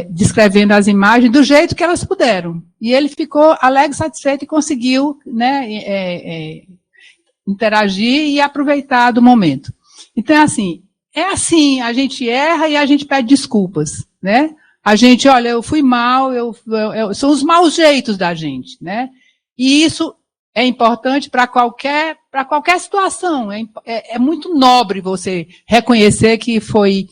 descrevendo as imagens do jeito que elas puderam. E ele ficou alegre, satisfeito e conseguiu, né, interagir e aproveitar do momento. Então, é assim, a gente erra e a gente pede desculpas, né? A gente, olha, eu fui mal, são os maus jeitos da gente, né? E isso é importante para qualquer situação. É muito nobre você reconhecer que foi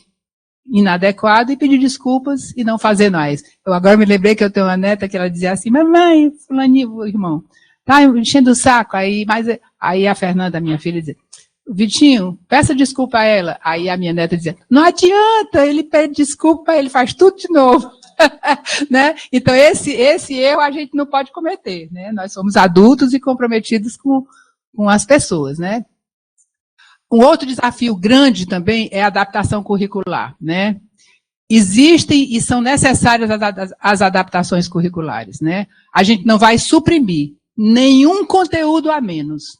inadequado e pedir desculpas e não fazer mais. Eu agora me lembrei que eu tenho uma neta que ela dizia assim, mamãe, fulaninho, irmão, tá enchendo o saco. Aí a Fernanda, minha filha, dizia, Vitinho, peça desculpa a ela. Aí a minha neta dizia, não adianta, ele pede desculpa, ele faz tudo de novo. Né? Então, esse erro a gente não pode cometer, né? Nós somos adultos e comprometidos com as pessoas, né? Um outro desafio grande também é a adaptação curricular, né? Existem e são necessárias as adaptações curriculares, né? A gente não vai suprimir nenhum conteúdo a menos,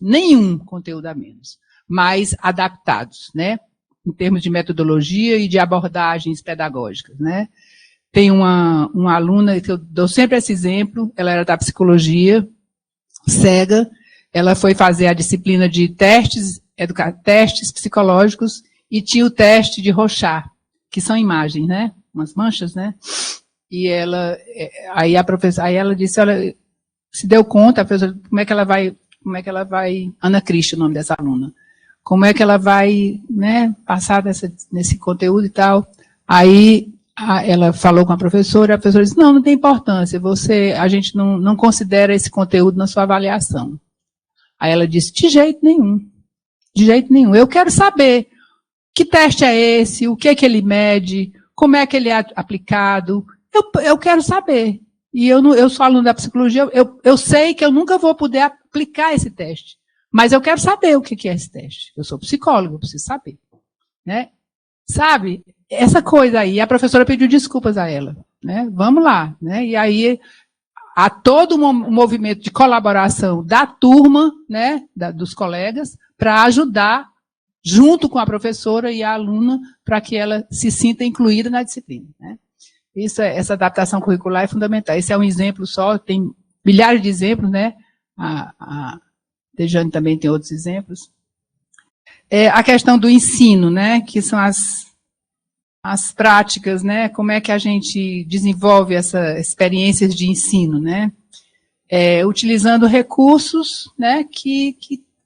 mas adaptados, né? Em termos de metodologia e de abordagens pedagógicas, né? Tem uma aluna, que eu dou sempre esse exemplo, ela era da psicologia, cega, ela foi fazer a disciplina de testes psicológicos e tinha o teste de Rorschach, que são imagens, né? Umas manchas, né? E aí ela disse, olha, se deu conta, a professora, como é que ela vai, Ana Cristi, o nome dessa aluna, como é que ela vai, né, passar nesse conteúdo e tal. Aí ela falou com a professora disse, não tem importância, a gente não considera esse conteúdo na sua avaliação. Aí ela disse, de jeito nenhum, eu quero saber que teste é esse, o que é que ele mede, como é que ele é aplicado, eu quero saber. E eu sou aluna da psicologia, eu sei que eu nunca vou poder aplicar esse teste, mas eu quero saber o que é esse teste. Eu sou psicóloga, eu preciso saber. Né? Sabe, essa coisa aí, a professora pediu desculpas a ela. Né? Vamos lá. Né? E aí, há todo um movimento de colaboração da turma, né, dos colegas, para ajudar, junto com a professora e a aluna, para que ela se sinta incluída na disciplina. Né? Essa adaptação curricular é fundamental. Esse é um exemplo só, tem milhares de exemplos, né? A Dejane também tem outros exemplos. A questão do ensino, né? Que são as práticas, né? Como é que a gente desenvolve essas experiências de ensino, né? Utilizando recursos, né? Que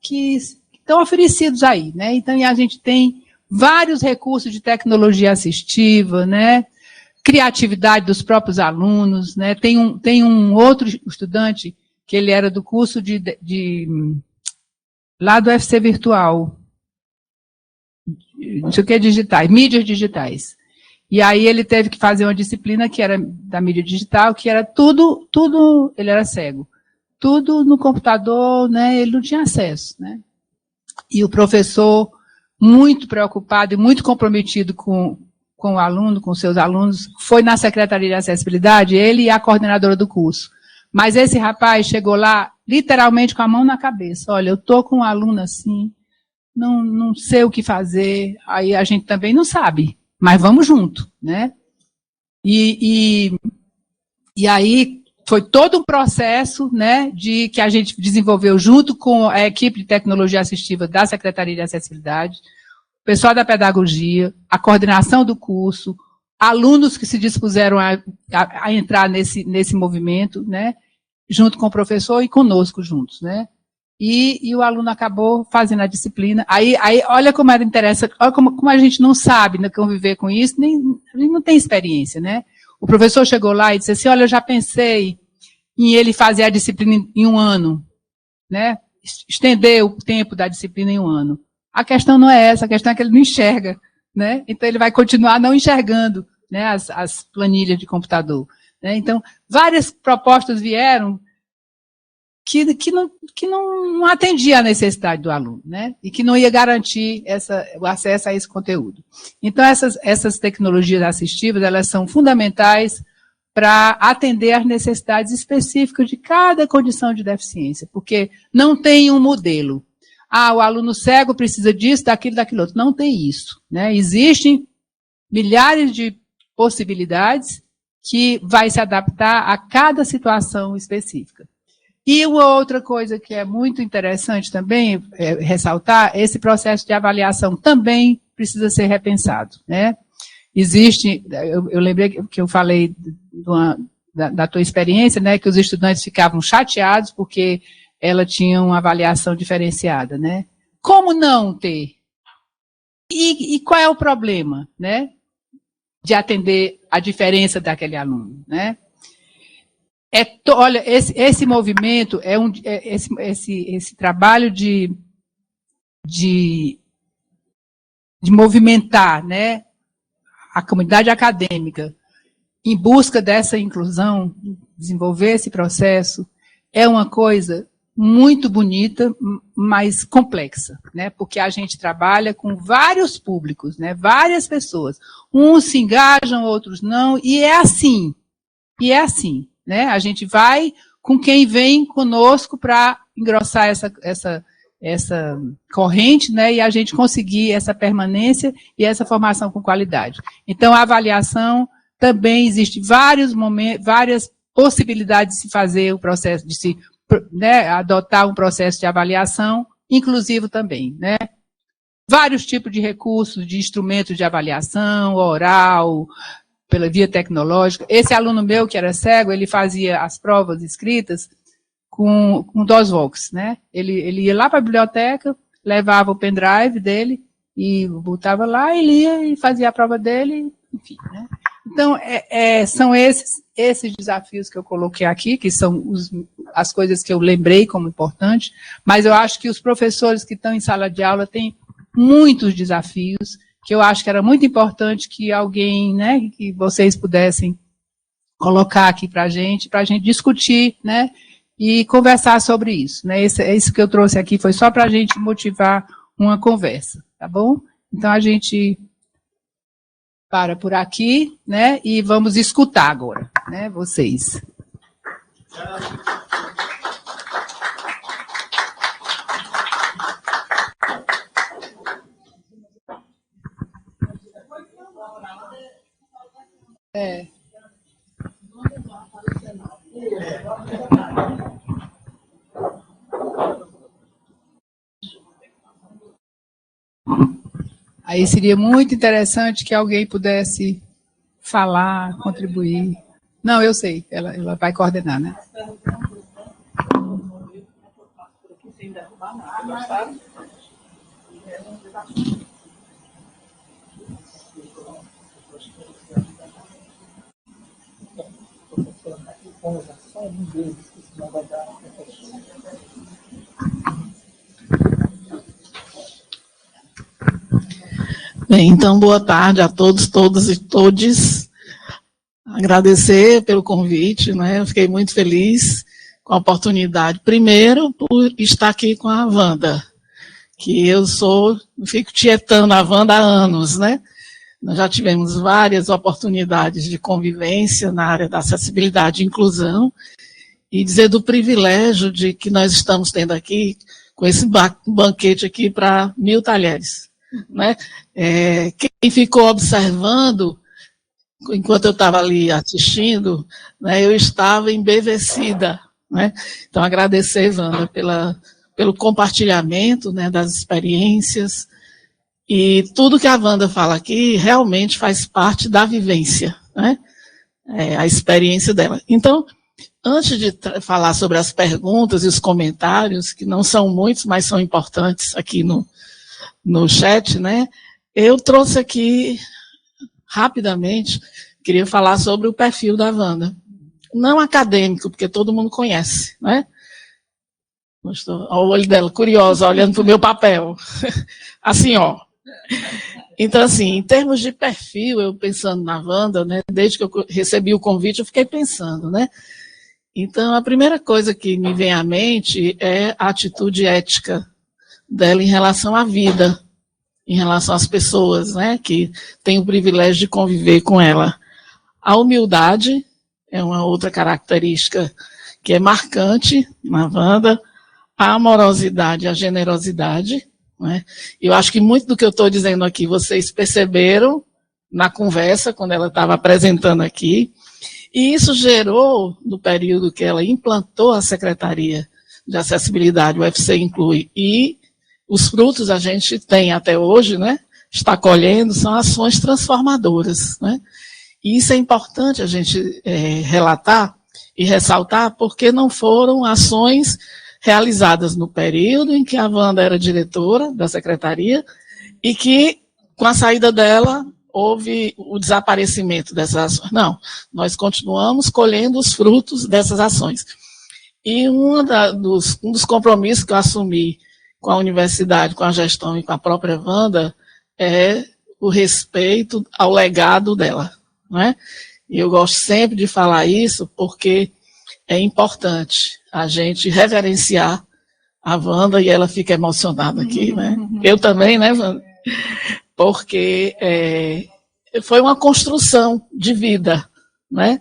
estão oferecidos aí, né? Então, a gente tem vários recursos de tecnologia assistiva, né? Criatividade dos próprios alunos, né? Tem um outro estudante que ele era do curso lá do UFC Virtual, não sei o que, mídias digitais. E aí ele teve que fazer uma disciplina que era da mídia digital, que era tudo, ele era cego, tudo no computador, né? Ele não tinha acesso, né? E o professor, muito preocupado e muito comprometido com o aluno, com seus alunos, foi na Secretaria de Acessibilidade, ele e a coordenadora do curso. Mas esse rapaz chegou lá, literalmente com a mão na cabeça. Olha, eu estou com um aluno assim, não sei o que fazer, aí a gente também não sabe, mas vamos junto, né? E aí foi todo um processo, né, que a gente desenvolveu junto com a equipe de tecnologia assistiva da Secretaria de Acessibilidade, o pessoal da pedagogia, a coordenação do curso, alunos que se dispuseram a entrar nesse movimento, né, junto com o professor e conosco juntos, né. E o aluno acabou fazendo a disciplina. Aí olha como era interessante, olha como a gente não sabe, né, conviver com isso, a gente não tem experiência, né. O professor chegou lá e disse assim, olha, eu já pensei em ele fazer a disciplina em 1 ano, né, estender o tempo da disciplina em 1 ano. A questão não é essa, a questão é que ele não enxerga, né? Então ele vai continuar não enxergando, né, as planilhas de computador. Né? Então, várias propostas vieram que não atendia à necessidade do aluno, né? E que não ia garantir o acesso a esse conteúdo. Então, essas tecnologias assistivas, elas são fundamentais para atender às necessidades específicas de cada condição de deficiência, porque não tem um modelo. O aluno cego precisa disso, daquilo outro. Não tem isso. Né? Existem milhares de possibilidades que vai se adaptar a cada situação específica. E uma outra coisa que é muito interessante também ressaltar, esse processo de avaliação também precisa ser repensado. Né? Existe, eu lembrei que eu falei da tua experiência, né, que os estudantes ficavam chateados porque ela tinha uma avaliação diferenciada, né? Como não ter? E qual é o problema, né? De atender a diferença daquele aluno, né? Olha, esse movimento, esse trabalho de movimentar, né, a comunidade acadêmica em busca dessa inclusão, desenvolver esse processo, é uma coisa muito bonita, mas complexa, né? Porque a gente trabalha com vários públicos, né? Várias pessoas. Uns se engajam, outros não, e é assim, né? A gente vai com quem vem conosco para engrossar essa corrente, né? E a gente conseguir essa permanência e essa formação com qualidade. Então, a avaliação também existe várias possibilidades de se fazer o processo, de se, né, adotar um processo de avaliação, inclusivo também, né? Vários tipos de recursos, de instrumentos de avaliação, oral, pela via tecnológica. Esse aluno meu, que era cego, ele fazia as provas escritas com DOSVox, né? Ele ia lá para a biblioteca, levava o pendrive dele e botava lá, e lia e fazia a prova dele, enfim, né? Então, são esses desafios que eu coloquei aqui, que são as coisas que eu lembrei como importante, mas eu acho que os professores que estão em sala de aula têm muitos desafios, que eu acho que era muito importante que alguém, né, que vocês pudessem colocar aqui para a gente discutir, né, e conversar sobre isso, né? Isso que eu trouxe aqui foi só para a gente motivar uma conversa, tá bom? Então, a gente para por aqui, né, e vamos escutar agora, né, vocês. Aí seria muito interessante que alguém pudesse falar, contribuir. Não, eu sei, ela vai coordenar, né? Bem, então, boa tarde a todos, todas e todes. Agradecer pelo convite, né? Eu fiquei muito feliz com a oportunidade. Primeiro, por estar aqui com a Wanda, que fico tietando a Wanda há anos, né? Nós já tivemos várias oportunidades de convivência na área da acessibilidade e inclusão, e dizer do privilégio de que nós estamos tendo aqui, com esse banquete aqui para 1000 talheres. Né? Quem ficou observando, enquanto eu estava ali assistindo, né, eu estava embevecida. Né? Então, agradecer, Wanda, pelo compartilhamento, né, das experiências, e tudo que a Wanda fala aqui realmente faz parte da vivência, né? A experiência dela. Então, antes de falar sobre as perguntas e os comentários, que não são muitos, mas são importantes aqui no chat, né? Eu trouxe aqui, rapidamente, queria falar sobre o perfil da Wanda. Não acadêmico, porque todo mundo conhece, né? Olha o olho dela, curiosa, olhando para o meu papel. Assim, ó. Então, assim, em termos de perfil, eu pensando na Wanda, né? Desde que eu recebi o convite, eu fiquei pensando, né? Então, a primeira coisa que me vem à mente é a atitude ética dela em relação à vida, em relação às pessoas, né, que têm o privilégio de conviver com ela. A humildade é uma outra característica que é marcante na Wanda, a amorosidade, a generosidade, né? Eu acho que muito do que eu estou dizendo aqui vocês perceberam na conversa, quando ela estava apresentando aqui, e isso gerou, no período que ela implantou a Secretaria de Acessibilidade, o UFC Inclui, e os frutos a gente tem até hoje, né? Está colhendo, são ações transformadoras, né? E isso é importante a gente relatar e ressaltar, porque não foram ações realizadas no período em que a Wanda era diretora da secretaria e que, com a saída dela, houve o desaparecimento dessas ações. Não, nós continuamos colhendo os frutos dessas ações. E um dos compromissos que eu assumi com a universidade, com a gestão e com a própria Wanda, é o respeito ao legado dela, né? E eu gosto sempre de falar isso porque é importante a gente reverenciar a Wanda, e ela fica emocionada aqui, né? Eu também, né, Wanda? Porque foi uma construção de vida, né?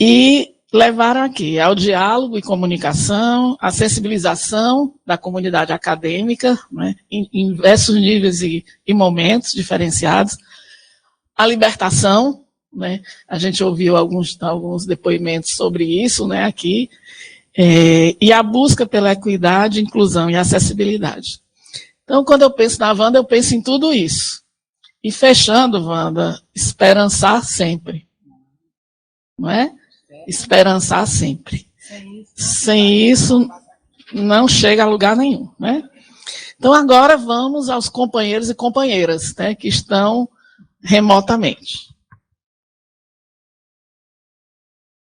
E levaram aqui ao diálogo e comunicação, a sensibilização da comunidade acadêmica, né, em diversos níveis e momentos diferenciados, a libertação, né, a gente ouviu alguns depoimentos sobre isso, né, aqui, e a busca pela equidade, inclusão e acessibilidade. Então, quando eu penso na Wanda, eu penso em tudo isso. E fechando, Wanda, esperançar sempre. Não é? Esperançar sempre. Sem isso, não chega a lugar nenhum, né? Então, agora vamos aos companheiros e companheiras, né, que estão remotamente.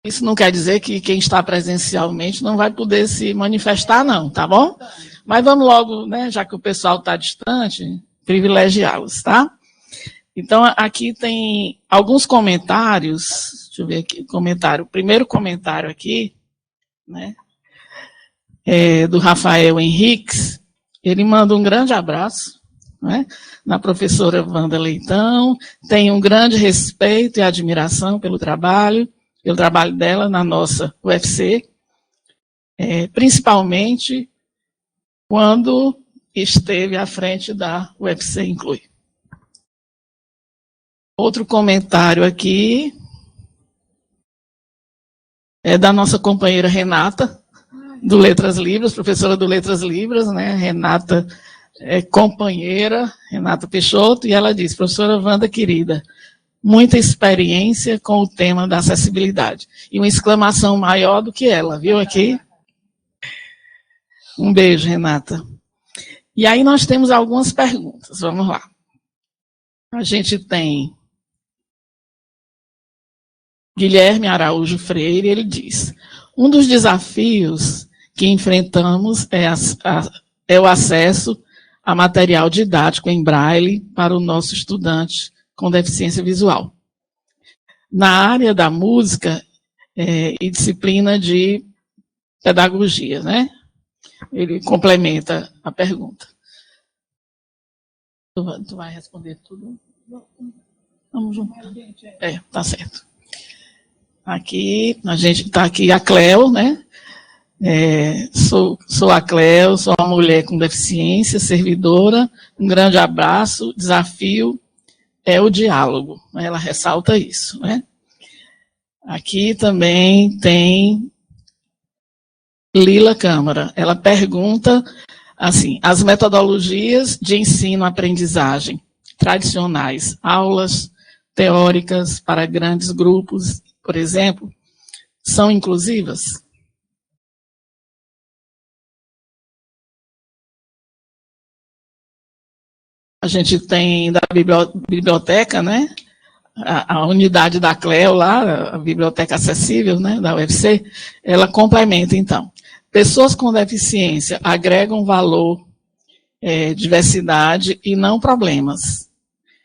Isso não quer dizer que quem está presencialmente não vai poder se manifestar, não, tá bom? Mas vamos logo, né, já que o pessoal está distante, privilegiá-los, tá? Então, aqui tem alguns comentários. Deixa eu ver aqui, o primeiro comentário aqui, né, do Rafael Henriques. Ele manda um grande abraço, né, na professora Wanda Leitão, tem um grande respeito e admiração pelo trabalho dela na nossa UFC, principalmente quando esteve à frente da UFC Inclui. Outro comentário aqui é da nossa companheira Renata, do Letras Libras, professora do Letras Libras, né? Renata é companheira, Renata Peixoto, e ela diz: professora Wanda querida, muita experiência com o tema da acessibilidade. E uma exclamação maior do que ela, viu aqui? Um beijo, Renata. E aí nós temos algumas perguntas, vamos lá. A gente tem Guilherme Araújo Freire, ele diz: um dos desafios que enfrentamos é o acesso a material didático em braille para o nosso estudante com deficiência visual. Na área da música e disciplina de pedagogia, né? Ele complementa a pergunta. Tu vai responder tudo? Vamos juntar. Tá certo. Aqui, a gente está aqui, a Cleo, né? Sou a Cleo, sou uma mulher com deficiência, servidora, um grande abraço, desafio é o diálogo, ela ressalta isso, né? Aqui também tem Lila Câmara, ela pergunta, assim, as metodologias de ensino-aprendizagem tradicionais, aulas teóricas para grandes grupos, por exemplo, são inclusivas? A gente tem da biblioteca, né? A unidade da Cleo lá, a biblioteca acessível, né, da UFC, ela complementa, então. Pessoas com deficiência agregam valor, diversidade e não problemas.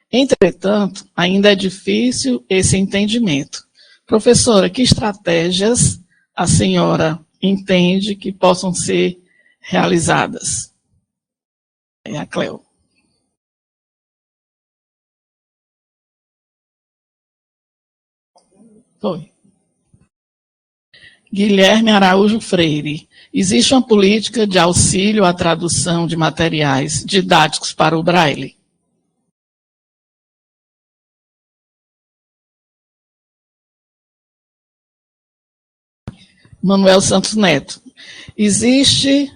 Entretanto, ainda é difícil esse entendimento. Professora, que estratégias a senhora entende que possam ser realizadas? É a Cleo. Foi. Guilherme Araújo Freire. Existe uma política de auxílio à tradução de materiais didáticos para o Braille? Manuel Santos Neto. Existe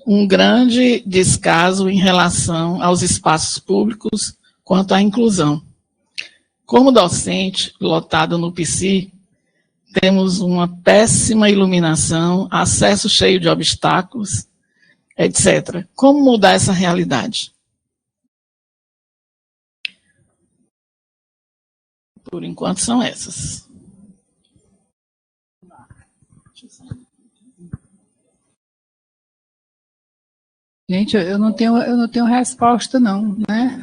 um grande descaso em relação aos espaços públicos quanto à inclusão. Como docente lotado no PC, temos uma péssima iluminação, acesso cheio de obstáculos, etc. Como mudar essa realidade? Por enquanto são essas. Gente, eu não tenho resposta, não, né?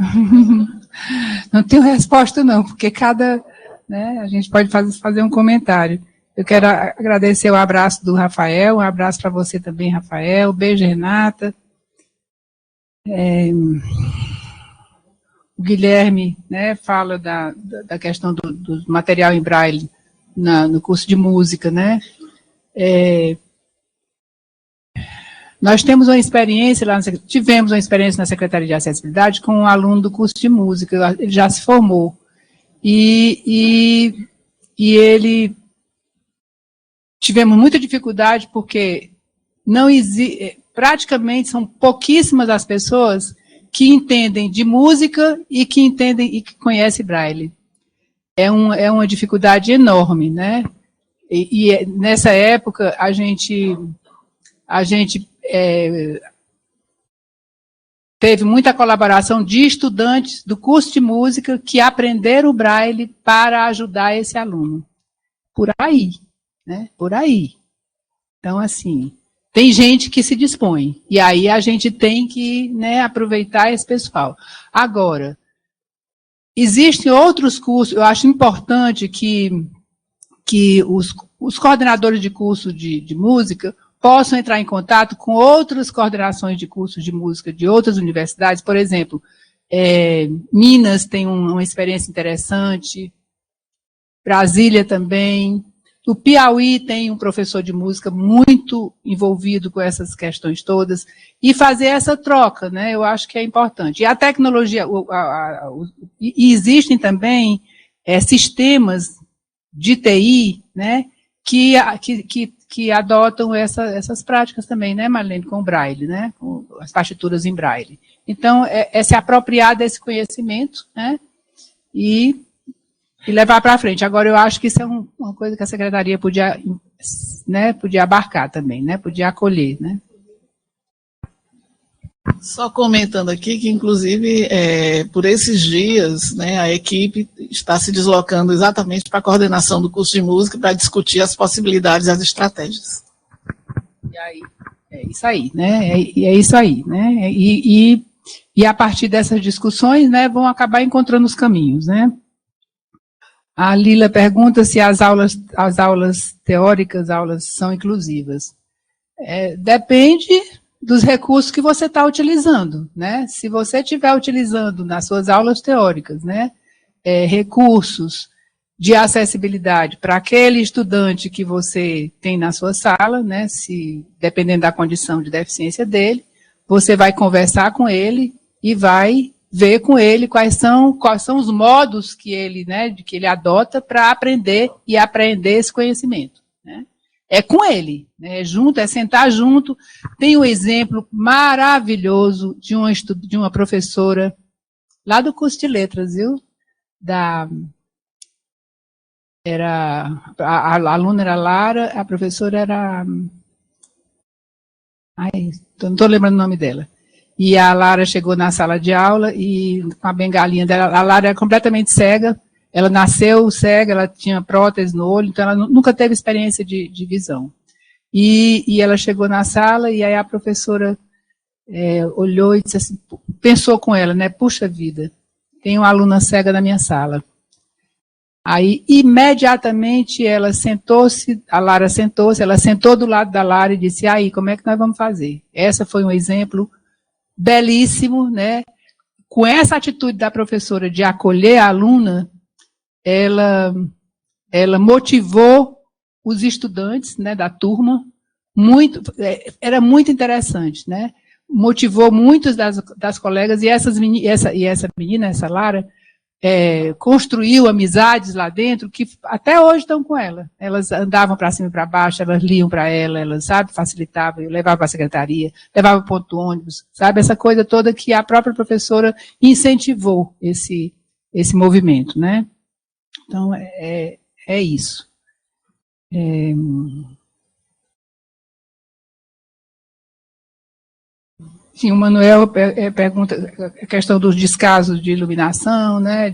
Não tenho resposta, não, porque cada né, a gente pode fazer um comentário. Eu quero agradecer o abraço do Rafael, um abraço para você também, Rafael, beijo, Renata. O Guilherme, né, fala da questão do material em braille no curso de música, né. Nós tivemos uma experiência na Secretaria de Acessibilidade com um aluno do curso de música, ele já se formou, e ele, tivemos muita dificuldade porque praticamente são pouquíssimas as pessoas que entendem de música e que entendem e que conhecem braille. É uma dificuldade enorme, né? E nessa época a gente teve muita colaboração de estudantes do curso de música que aprenderam o braille para ajudar esse aluno. Por aí, né? Por aí. Então, assim, tem gente que se dispõe, e aí a gente tem que, né, aproveitar esse pessoal. Agora, existem outros cursos, eu acho importante que os coordenadores de curso de música possam entrar em contato com outras coordenações de cursos de música de outras universidades. Por exemplo, Minas tem uma experiência interessante, Brasília também, o Piauí tem um professor de música muito envolvido com essas questões todas, e fazer essa troca, né, eu acho que é importante. E a tecnologia, e existem também sistemas de TI, né, que adotam essas práticas também, né, Marlene, com o Braille, né, com as partituras em Braille. Então, é se apropriar desse conhecimento, né, e levar para frente. Agora, eu acho que isso é uma coisa que a Secretaria podia, né, podia abarcar também, né, podia acolher, né. Só comentando aqui que, inclusive, por esses dias, né, a equipe está se deslocando exatamente para a coordenação do curso de música para discutir as possibilidades e as estratégias. E aí, é isso aí, né? É isso aí, né? E a partir dessas discussões, né, vão acabar encontrando os caminhos, né? A Lila pergunta se as aulas teóricas, são inclusivas. Depende dos recursos que você está utilizando, né? Se você estiver utilizando nas suas aulas teóricas, né, recursos de acessibilidade para aquele estudante que você tem na sua sala, né, dependendo da condição de deficiência dele, você vai conversar com ele e vai ver com ele quais são os modos que ele, né, que ele adota para aprender e aprender esse conhecimento, né? É com ele, né, é sentar junto. Tem um exemplo maravilhoso de uma professora lá do curso de letras, viu? A aluna era Lara, a professora era... não estou lembrando o nome dela. E a Lara chegou na sala de aula e com a bengalinha dela, a Lara era completamente cega, ela nasceu cega, ela tinha prótese no olho, então ela nunca teve experiência de visão. E ela chegou na sala e aí a professora olhou e disse assim, pensou com ela, né, puxa vida, tem uma aluna cega na minha sala. Aí, imediatamente, a Lara sentou-se, ela sentou do lado da Lara e disse, aí, como é que nós vamos fazer? Essa foi um exemplo belíssimo, né? Com essa atitude da professora de acolher a aluna, ela motivou os estudantes, né, da turma, era muito interessante, né? Motivou muitos das colegas, e essa menina, essa Lara, construiu amizades lá dentro que até hoje estão com ela. Elas andavam para cima e para baixo, elas liam para ela, elas, sabe, facilitavam, levavam para a secretaria, levavam para o ponto do ônibus, sabe, essa coisa toda que a própria professora incentivou esse movimento, né? Então, é isso. Sim, o Manuel pergunta a questão dos descasos de iluminação, né?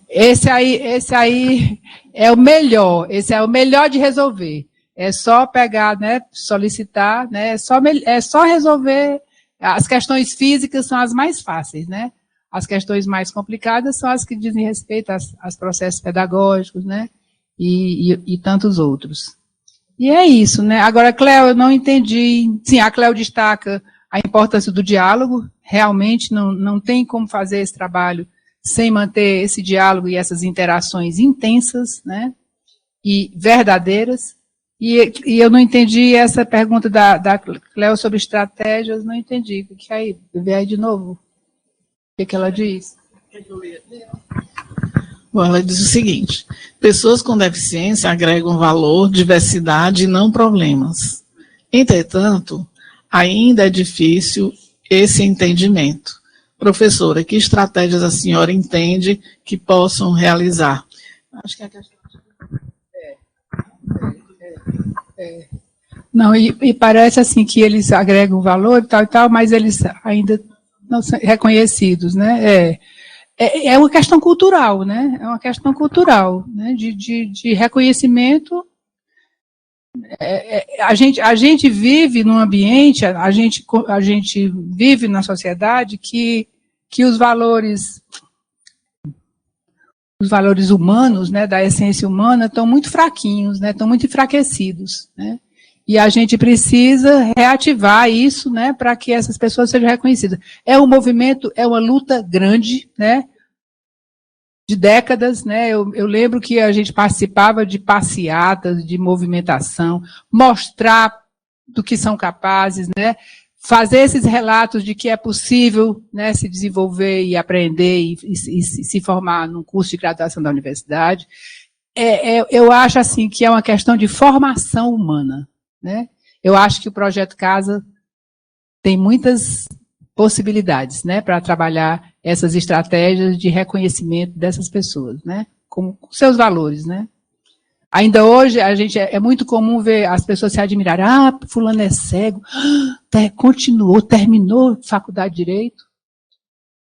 Esse aí é o melhor, esse é o melhor de resolver. É só pegar, né? Solicitar, né? É só resolver. As questões físicas são as mais fáceis, né? As questões mais complicadas são as que dizem respeito aos processos pedagógicos, né? E tantos outros. E é isso, né? Agora, Cléo, eu não entendi. Sim, a Cléo destaca a importância do diálogo. Realmente não tem como fazer esse trabalho sem manter esse diálogo e essas interações intensas, né? E verdadeiras. E eu não entendi essa pergunta da Cléo sobre estratégias, não entendi. O que aí? Vê aí de novo. O que ela diz? Bom, ela diz o seguinte: pessoas com deficiência agregam valor, diversidade e não problemas. Entretanto, ainda é difícil esse entendimento. Professora, que estratégias a senhora entende que possam realizar? Acho que é a questão. Não, e parece assim que eles agregam valor e tal, mas eles ainda não são reconhecidos, né? É uma questão cultural, né? É uma questão cultural, né? De reconhecimento. A gente vive num ambiente, a gente vive na sociedade que os valores humanos, né, da essência humana, estão muito fraquinhos, né? Estão muito enfraquecidos, né? E a gente precisa reativar isso, né, para que essas pessoas sejam reconhecidas. É um movimento, é uma luta grande, né, de décadas, né? Eu lembro que a gente participava de passeatas, de movimentação, mostrar do que são capazes, né? Fazer esses relatos de que é possível, né, se desenvolver e aprender e se formar num curso de graduação da universidade. Eu acho assim que é uma questão de formação humana, né? Eu acho que o Projeto Casa tem muitas possibilidades, né, para trabalhar essas estratégias de reconhecimento dessas pessoas, né, com seus valores, né. Ainda hoje, é muito comum ver as pessoas se admirarem. Ah, fulano é cego, terminou faculdade de Direito.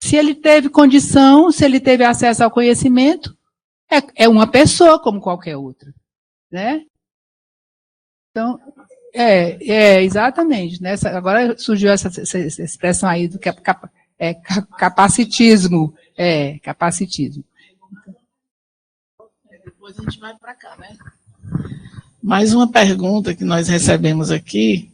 Se ele teve condição, se ele teve acesso ao conhecimento, é uma pessoa como qualquer outra, né? Então, exatamente. Né? Agora surgiu essa expressão aí do que capacitismo. Capacitismo. Depois a gente vai para cá, né? Mais uma pergunta que nós recebemos aqui.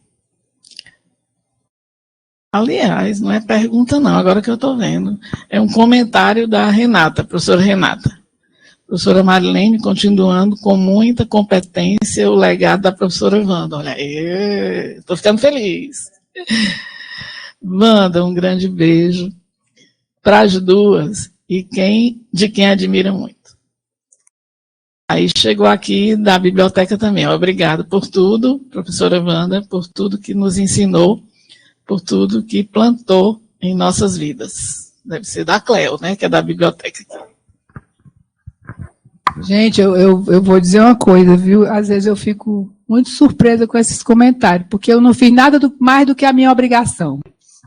Aliás, não é pergunta não, agora que eu estou vendo. É um comentário da Renata, professora Renata. Professora Marilene, continuando com muita competência o legado da professora Wanda. Olha, estou ficando feliz. Wanda, um grande beijo para as duas e de quem admira muito. Aí chegou aqui da biblioteca também. Obrigado por tudo, professora Wanda, por tudo que nos ensinou, por tudo que plantou em nossas vidas. Deve ser da Cléo, né, que é da biblioteca. Gente, eu vou dizer uma coisa, viu? Às vezes eu fico muito surpresa com esses comentários, porque eu não fiz nada mais do que a minha obrigação,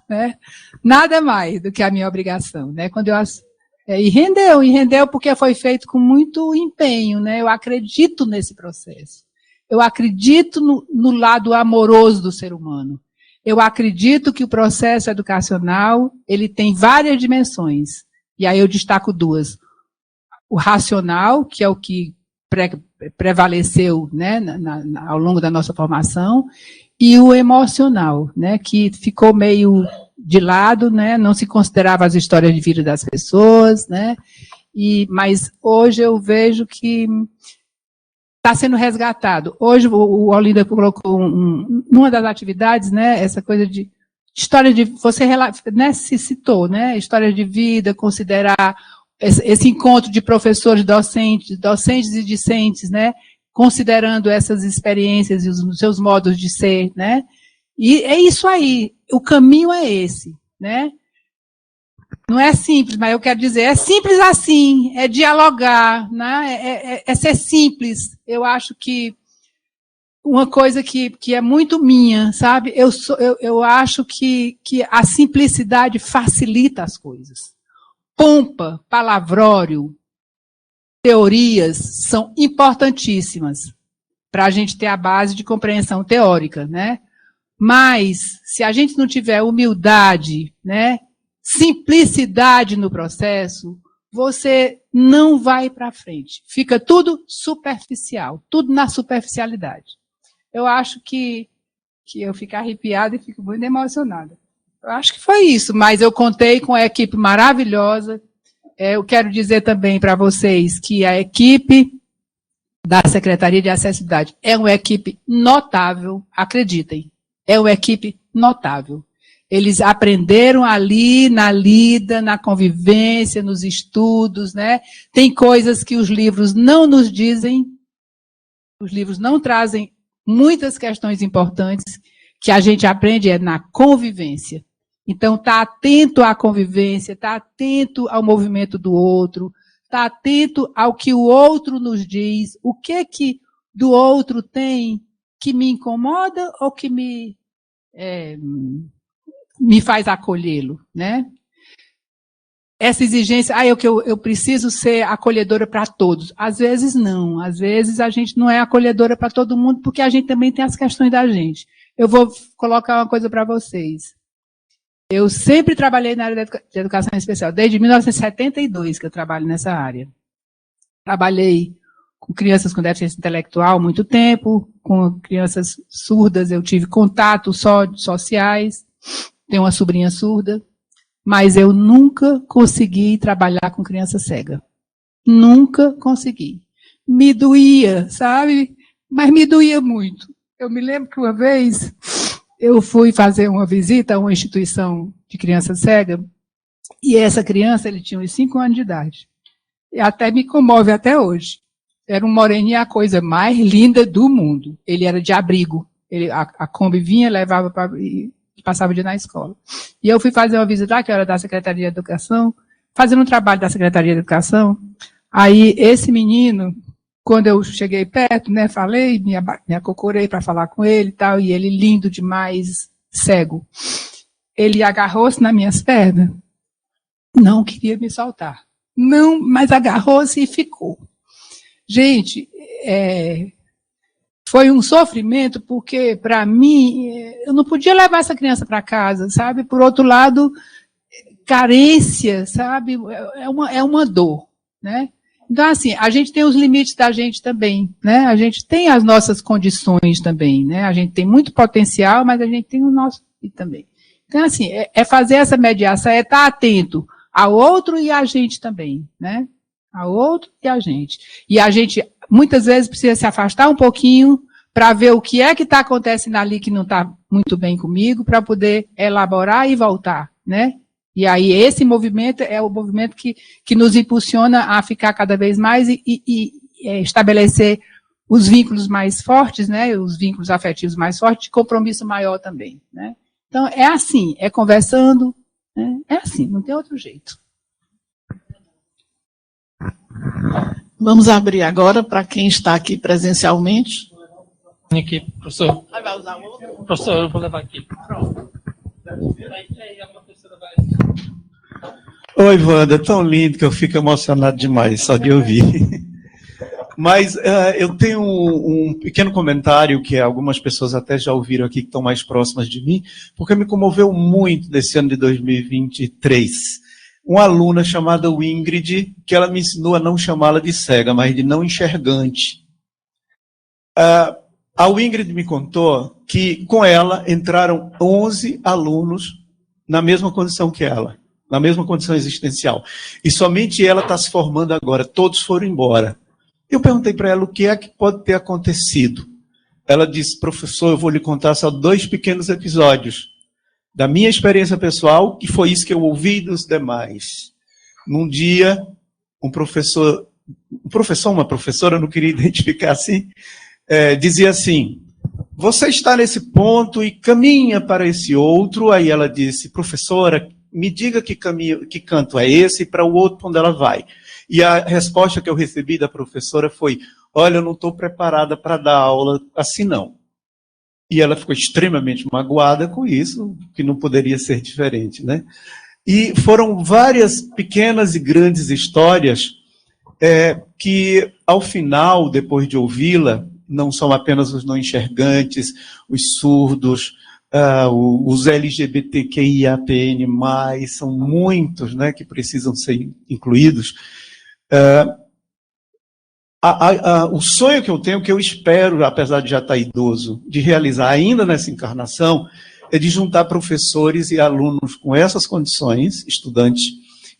né? Nada mais do que a minha obrigação, né? E rendeu porque foi feito com muito empenho, né? Eu acredito nesse processo. Eu acredito no lado amoroso do ser humano. Eu acredito que o processo educacional, ele tem várias dimensões. E aí eu destaco duas. O racional, que é o que prevaleceu, né, ao longo da nossa formação, e o emocional, né, que ficou meio de lado, né, não se considerava as histórias de vida das pessoas, né, mas hoje eu vejo que está sendo resgatado. Hoje o Olinda colocou numa das atividades, né, essa coisa de história de, você, né, se citou, né, história de vida, considerar esse encontro de professores, docentes e discentes, né, considerando essas experiências e os seus modos de ser, né, e é isso aí, o caminho é esse, né, não é simples, mas eu quero dizer, é simples assim, é dialogar, né, é ser simples. Eu acho que uma coisa que é muito minha, sabe, eu acho que a simplicidade facilita as coisas. Pompa, palavrório, teorias são importantíssimas para a gente ter a base de compreensão teórica, né? Mas, se a gente não tiver humildade, né, simplicidade no processo, você não vai para frente. Fica tudo superficial, tudo na superficialidade. Eu acho que eu fico arrepiada e fico muito emocionada. Eu acho que foi isso, mas eu contei com a equipe maravilhosa. Eu quero dizer também para vocês que a equipe da Secretaria de Acessibilidade é uma equipe notável, acreditem, é uma equipe notável. Eles aprenderam ali, na lida, na convivência, nos estudos, né? Tem coisas que os livros não nos dizem, os livros não trazem muitas questões importantes que a gente aprende na convivência. Então, está atento à convivência, está atento ao movimento do outro, está atento ao que o outro nos diz, o que do outro tem que me incomoda ou que me faz acolhê-lo, né? Essa exigência, eu preciso ser acolhedora para todos. Às vezes não, às vezes a gente não é acolhedora para todo mundo, porque a gente também tem as questões da gente. Eu vou colocar uma coisa para vocês. Eu sempre trabalhei na área de educação especial, desde 1972 que eu trabalho nessa área. Trabalhei com crianças com deficiência intelectual há muito tempo, com crianças surdas eu tive contatos sociais, tenho uma sobrinha surda, mas eu nunca consegui trabalhar com criança cega. Nunca consegui. Me doía, sabe? Mas me doía muito. Eu me lembro que uma vez eu fui fazer uma visita a uma instituição de criança cega, e essa criança, ele tinha uns 5 anos de idade. E até me comove até hoje. Era um moreninho, a coisa mais linda do mundo. Ele era de abrigo. A Kombi vinha, levava e passava o dia na escola. E eu fui fazer uma visita lá, que era da Secretaria de Educação, fazendo um trabalho da Secretaria de Educação. Aí, esse menino, quando eu cheguei perto, né, falei, me acocorei para falar com ele e tal, e ele lindo demais, cego. Ele agarrou-se nas minhas pernas, não queria me soltar. Não, mas agarrou-se e ficou. Gente, foi um sofrimento, porque, para mim, eu não podia levar essa criança para casa, sabe? Por outro lado, carência, sabe? É uma dor, né? Então, assim, a gente tem os limites da gente também, né? A gente tem as nossas condições também, né? A gente tem muito potencial, mas a gente tem o nosso também. Então, assim, é fazer essa mediação, é estar atento ao outro e a gente também, né? Ao outro e a gente. E a gente, muitas vezes, precisa se afastar um pouquinho para ver o que é que está acontecendo ali que não está muito bem comigo, para poder elaborar e voltar, né? E aí esse movimento é o movimento que nos impulsiona a ficar cada vez mais e estabelecer os vínculos mais fortes, né? Os vínculos afetivos mais fortes, de compromisso maior também, né? Então, é assim, é conversando, né? É assim, não tem outro jeito. Vamos abrir agora para quem está aqui presencialmente. Aqui, professor. Vai usar outro? Professor, eu vou levar aqui. Pronto. Oi, Wanda, tão lindo que eu fico emocionado demais só de ouvir. Mas eu tenho um pequeno comentário que algumas pessoas até já ouviram aqui, que estão mais próximas de mim, porque me comoveu muito nesse ano de 2023. Uma aluna chamada Ingrid, que ela me ensinou a não chamá-la de cega, mas de não enxergante. A Ingrid me contou que com ela entraram 11 alunos na mesma condição que ela, na mesma condição existencial. E somente ela está se formando agora, todos foram embora. Eu perguntei para ela o que é que pode ter acontecido. Ela disse, professor, eu vou lhe contar só 2 pequenos episódios da minha experiência pessoal, que foi isso que eu ouvi dos demais. Num dia, uma professora, não queria identificar assim, dizia assim, você está nesse ponto e caminha para esse outro. Aí ela disse, professora, me diga que canto é esse e para o outro para onde ela vai. E a resposta que eu recebi da professora foi, olha, eu não estou preparada para dar aula assim não. E ela ficou extremamente magoada com isso, que não poderia ser diferente, né? E foram várias pequenas e grandes histórias que, ao final, depois de ouvi-la, não são apenas os não enxergantes, os surdos, os LGBTQIAPN+, são muitos, né, que precisam ser incluídos. O sonho que eu tenho, que eu espero, apesar de já estar idoso, de realizar ainda nessa encarnação, é de juntar professores e alunos com essas condições, estudantes,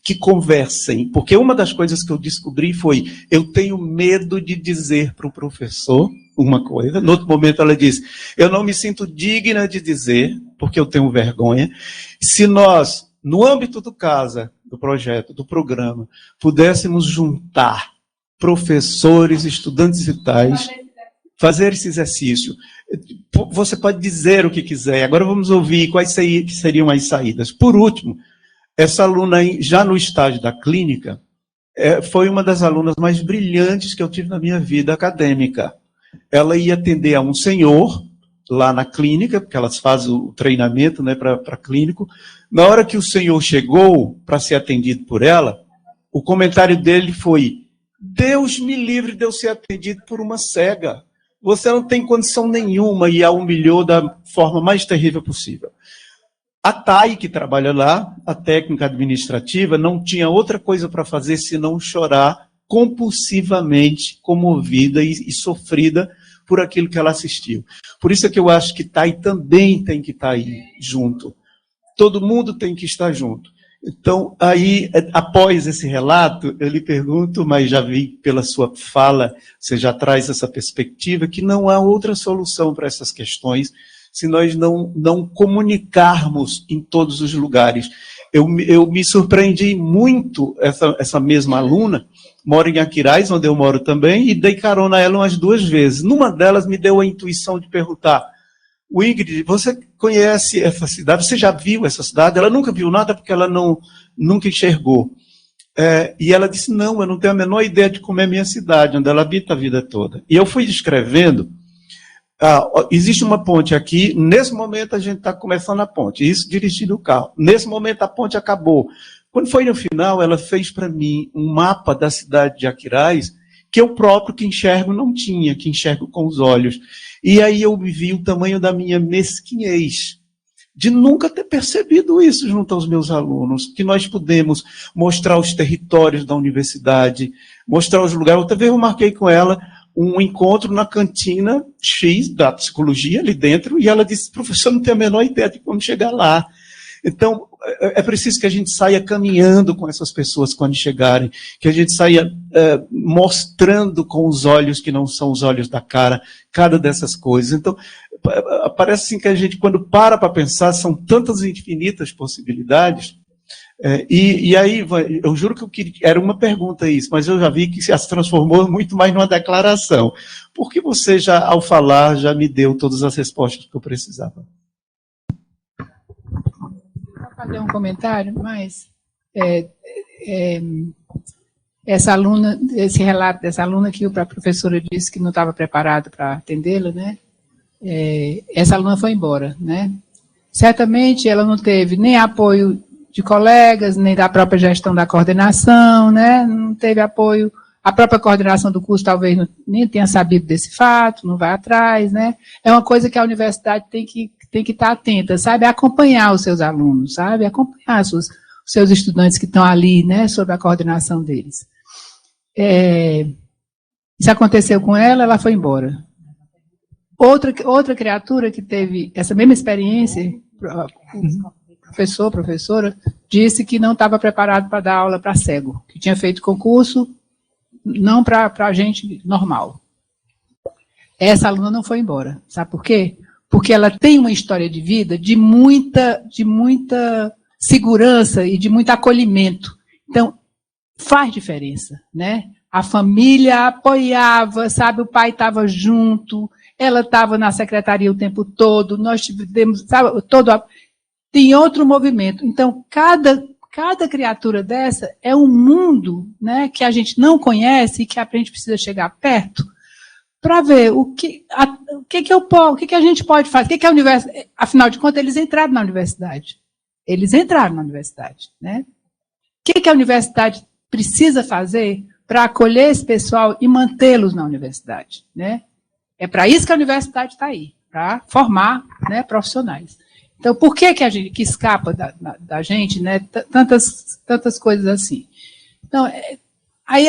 que conversem. Porque uma das coisas que eu descobri foi, eu tenho medo de dizer para o professor uma coisa. No outro momento ela disse, eu não me sinto digna de dizer, porque eu tenho vergonha. Se nós, no âmbito do CASA, do projeto, do programa, pudéssemos juntar professores, estudantes e tais, fazer esse exercício. Você pode dizer o que quiser. Agora vamos ouvir quais seriam as saídas. Por último, essa aluna, já no estágio da clínica, foi uma das alunas mais brilhantes que eu tive na minha vida acadêmica. Ela ia atender a um senhor, lá na clínica, porque elas fazem o treinamento, né, para clínico. Na hora que o senhor chegou para ser atendido por ela, o comentário dele foi, Deus me livre de eu ser atendido por uma cega. Você não tem condição nenhuma, e a humilhou da forma mais terrível possível. A Thay, que trabalha lá, a técnica administrativa, não tinha outra coisa para fazer senão chorar compulsivamente, comovida e sofrida por aquilo que ela assistiu. Por isso é que eu acho que Thay também tem que estar aí junto. Todo mundo tem que estar junto. Então, aí, após esse relato, eu lhe pergunto, mas já vi pela sua fala, você já traz essa perspectiva, que não há outra solução para essas questões se nós não comunicarmos em todos os lugares. Eu me surpreendi muito, essa mesma aluna, mora em Aquiraz, onde eu moro também, e dei carona a ela umas 2 vezes. Numa delas me deu a intuição de perguntar, Ingrid, você conhece essa cidade? Você já viu essa cidade? Ela nunca viu nada porque ela nunca enxergou. E ela disse, não, eu não tenho a menor ideia de como é a minha cidade, onde ela habita a vida toda. E eu fui descrevendo, existe uma ponte aqui, nesse momento a gente está começando a ponte, isso dirigindo o carro. Nesse momento a ponte acabou. Quando foi no final, ela fez para mim um mapa da cidade de Aquiraz, que eu próprio, que enxergo, não tinha, que enxergo com os olhos. E aí eu vi o tamanho da minha mesquinhez, de nunca ter percebido isso junto aos meus alunos, que nós podemos mostrar os territórios da universidade, mostrar os lugares. Outra vez eu marquei com ela um encontro na cantina X da psicologia ali dentro, e ela disse, professor, não tenho a menor ideia de como chegar lá. Então, é preciso que a gente saia caminhando com essas pessoas quando chegarem, que a gente saia mostrando com os olhos que não são os olhos da cara, cada dessas coisas. Então, parece assim que a gente, quando para pensar, são tantas infinitas possibilidades. E aí, eu juro que eu queria, era uma pergunta isso, mas eu já vi que se transformou muito mais numa declaração. Porque você já, ao falar, já me deu todas as respostas que eu precisava. Fazer um comentário, mas essa aluna, esse relato dessa aluna que a professora disse que não estava preparada para atendê-la, né? Essa aluna foi embora, né? Certamente ela não teve nem apoio de colegas, nem da própria gestão da coordenação, né? Não teve apoio, a própria coordenação do curso talvez nem tenha sabido desse fato, não vai atrás, né? É uma coisa que a universidade tem que estar atenta, sabe? Acompanhar os seus alunos, sabe? Acompanhar os seus estudantes que estão ali, né? Sob a coordenação deles. Isso aconteceu com ela, ela foi embora. Outra criatura que teve essa mesma experiência, professora, disse que não estava preparado para dar aula para cego, que tinha feito concurso, não para gente normal. Essa aluna não foi embora. Sabe por quê? Porque ela tem uma história de vida de muita segurança e de muito acolhimento. Então, faz diferença, né? A família apoiava, sabe? O pai estava junto, ela estava na secretaria o tempo todo, nós tivemos, sabe, tem outro movimento. Então, cada criatura dessa é um mundo, né, que a gente não conhece e que a gente precisa chegar perto para ver o que a gente pode fazer, o que a universidade, afinal de contas, eles entraram na universidade. Né? O que a universidade precisa fazer para acolher esse pessoal e mantê-los na universidade, né? É para isso que a universidade está aí, para formar, né, profissionais. Então, por que que escapa da gente, né, tantas coisas assim? Então, aí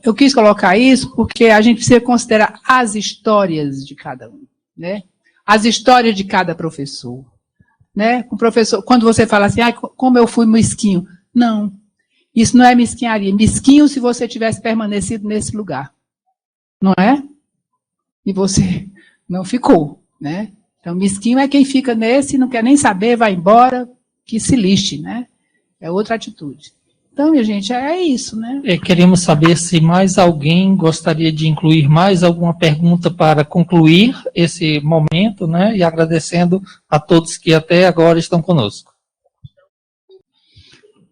eu quis colocar isso porque a gente precisa considerar as histórias de cada um, né? As histórias de cada professor, né? Com professor, quando você fala assim, como eu fui mesquinho. Não, isso não é mesquinharia. Mesquinho se você tivesse permanecido nesse lugar, não é? E você não ficou, né? Então, mesquinho é quem fica nesse, não quer nem saber, vai embora, que se lixe, né? É outra atitude. Então, minha gente, é isso, né? Queremos saber se mais alguém gostaria de incluir mais alguma pergunta para concluir esse momento, né? E agradecendo a todos que até agora estão conosco.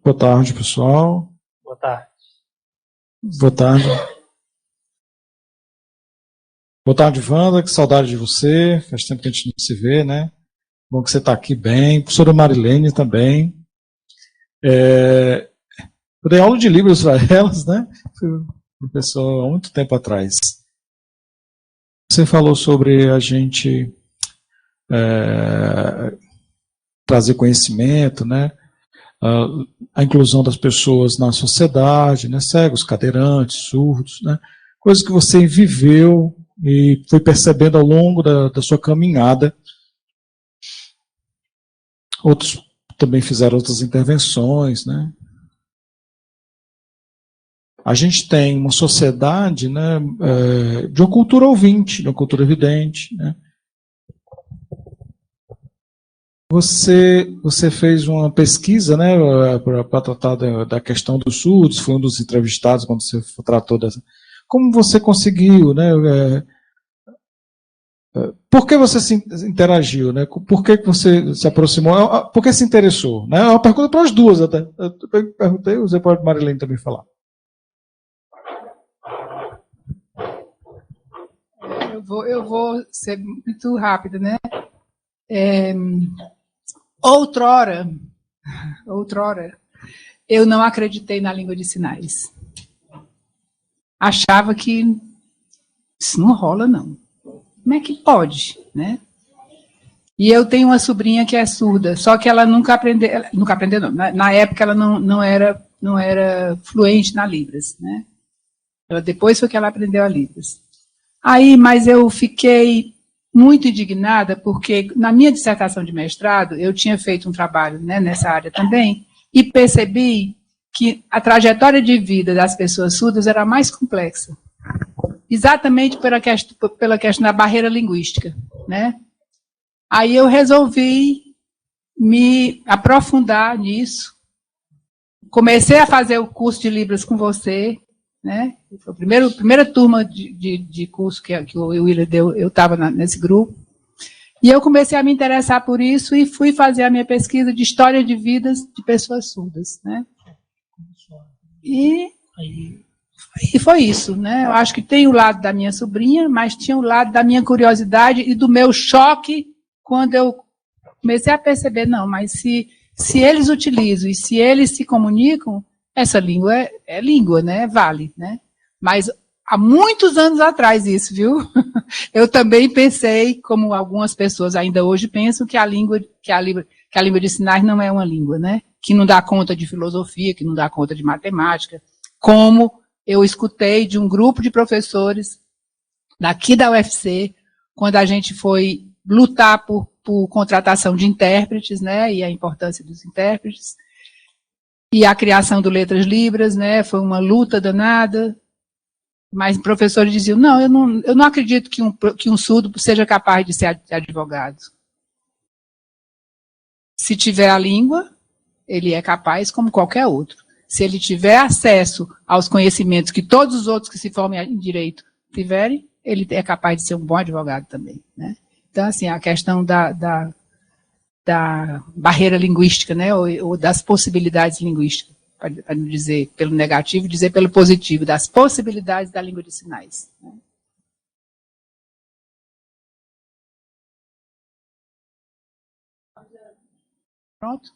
Boa tarde, pessoal. Boa tarde. Boa tarde. Boa tarde, Wanda. Que saudade de você. Faz tempo que a gente não se vê, né? Bom que você está aqui bem. Professora Marilene também. Eu dei aula de Libras para elas, né? Fui professor há muito tempo atrás. Você falou sobre a gente trazer conhecimento, né? A inclusão das pessoas na sociedade, né? Cegos, cadeirantes, surdos, né? Coisas que você viveu e foi percebendo ao longo da sua caminhada. Outros também fizeram outras intervenções, né? A gente tem uma sociedade, né, de uma cultura ouvinte, de uma cultura evidente, né? Você fez uma pesquisa, né, para tratar da questão dos surdos, foi um dos entrevistados quando você tratou dessa. Como você conseguiu, né? Por que você se interagiu, né? Por que você se aproximou? Por que se interessou? Né? É uma pergunta para as duas até. Eu perguntei, você pode, Marilene, também falar. Eu vou ser muito rápida, né? Outrora, eu não acreditei na língua de sinais. Achava que isso não rola, não. Como é que pode, né? E eu tenho uma sobrinha que é surda, só que ela nunca aprendeu não. Na época ela não era fluente na Libras, né? Depois foi que ela aprendeu a Libras. Aí, mas eu fiquei muito indignada, porque na minha dissertação de mestrado, eu tinha feito um trabalho, né, nessa área também, e percebi que a trajetória de vida das pessoas surdas era mais complexa. Exatamente pela questão da barreira linguística, né? Aí eu resolvi me aprofundar nisso. Comecei a fazer o curso de Libras com você, né? Foi a primeira turma de curso que o Willer deu, eu estava nesse grupo. E eu comecei a me interessar por isso e fui fazer a minha pesquisa de história de vidas de pessoas surdas, né? E foi isso, né? Eu acho que tem o lado da minha sobrinha, mas tinha o lado da minha curiosidade e do meu choque quando eu comecei a perceber, não, mas se eles utilizam e se eles se comunicam, essa língua é língua, né? Vale, né? Mas há muitos anos atrás isso, viu? Eu também pensei, como algumas pessoas ainda hoje pensam, que a língua de sinais não é uma língua, né? Que não dá conta de filosofia, que não dá conta de matemática, como eu escutei de um grupo de professores daqui da UFC, quando a gente foi lutar por contratação de intérpretes, né? E a importância dos intérpretes. E a criação do Letras Libras, né, foi uma luta danada, mas professores diziam, não, eu não acredito que um surdo seja capaz de ser advogado. Se tiver a língua, ele é capaz como qualquer outro. Se ele tiver acesso aos conhecimentos que todos os outros que se formam em direito tiverem, ele é capaz de ser um bom advogado também, né? Então, assim, a questão da barreira linguística, né, ou das possibilidades linguísticas, para não dizer pelo negativo, dizer pelo positivo, das possibilidades da língua de sinais. Né. Pronto?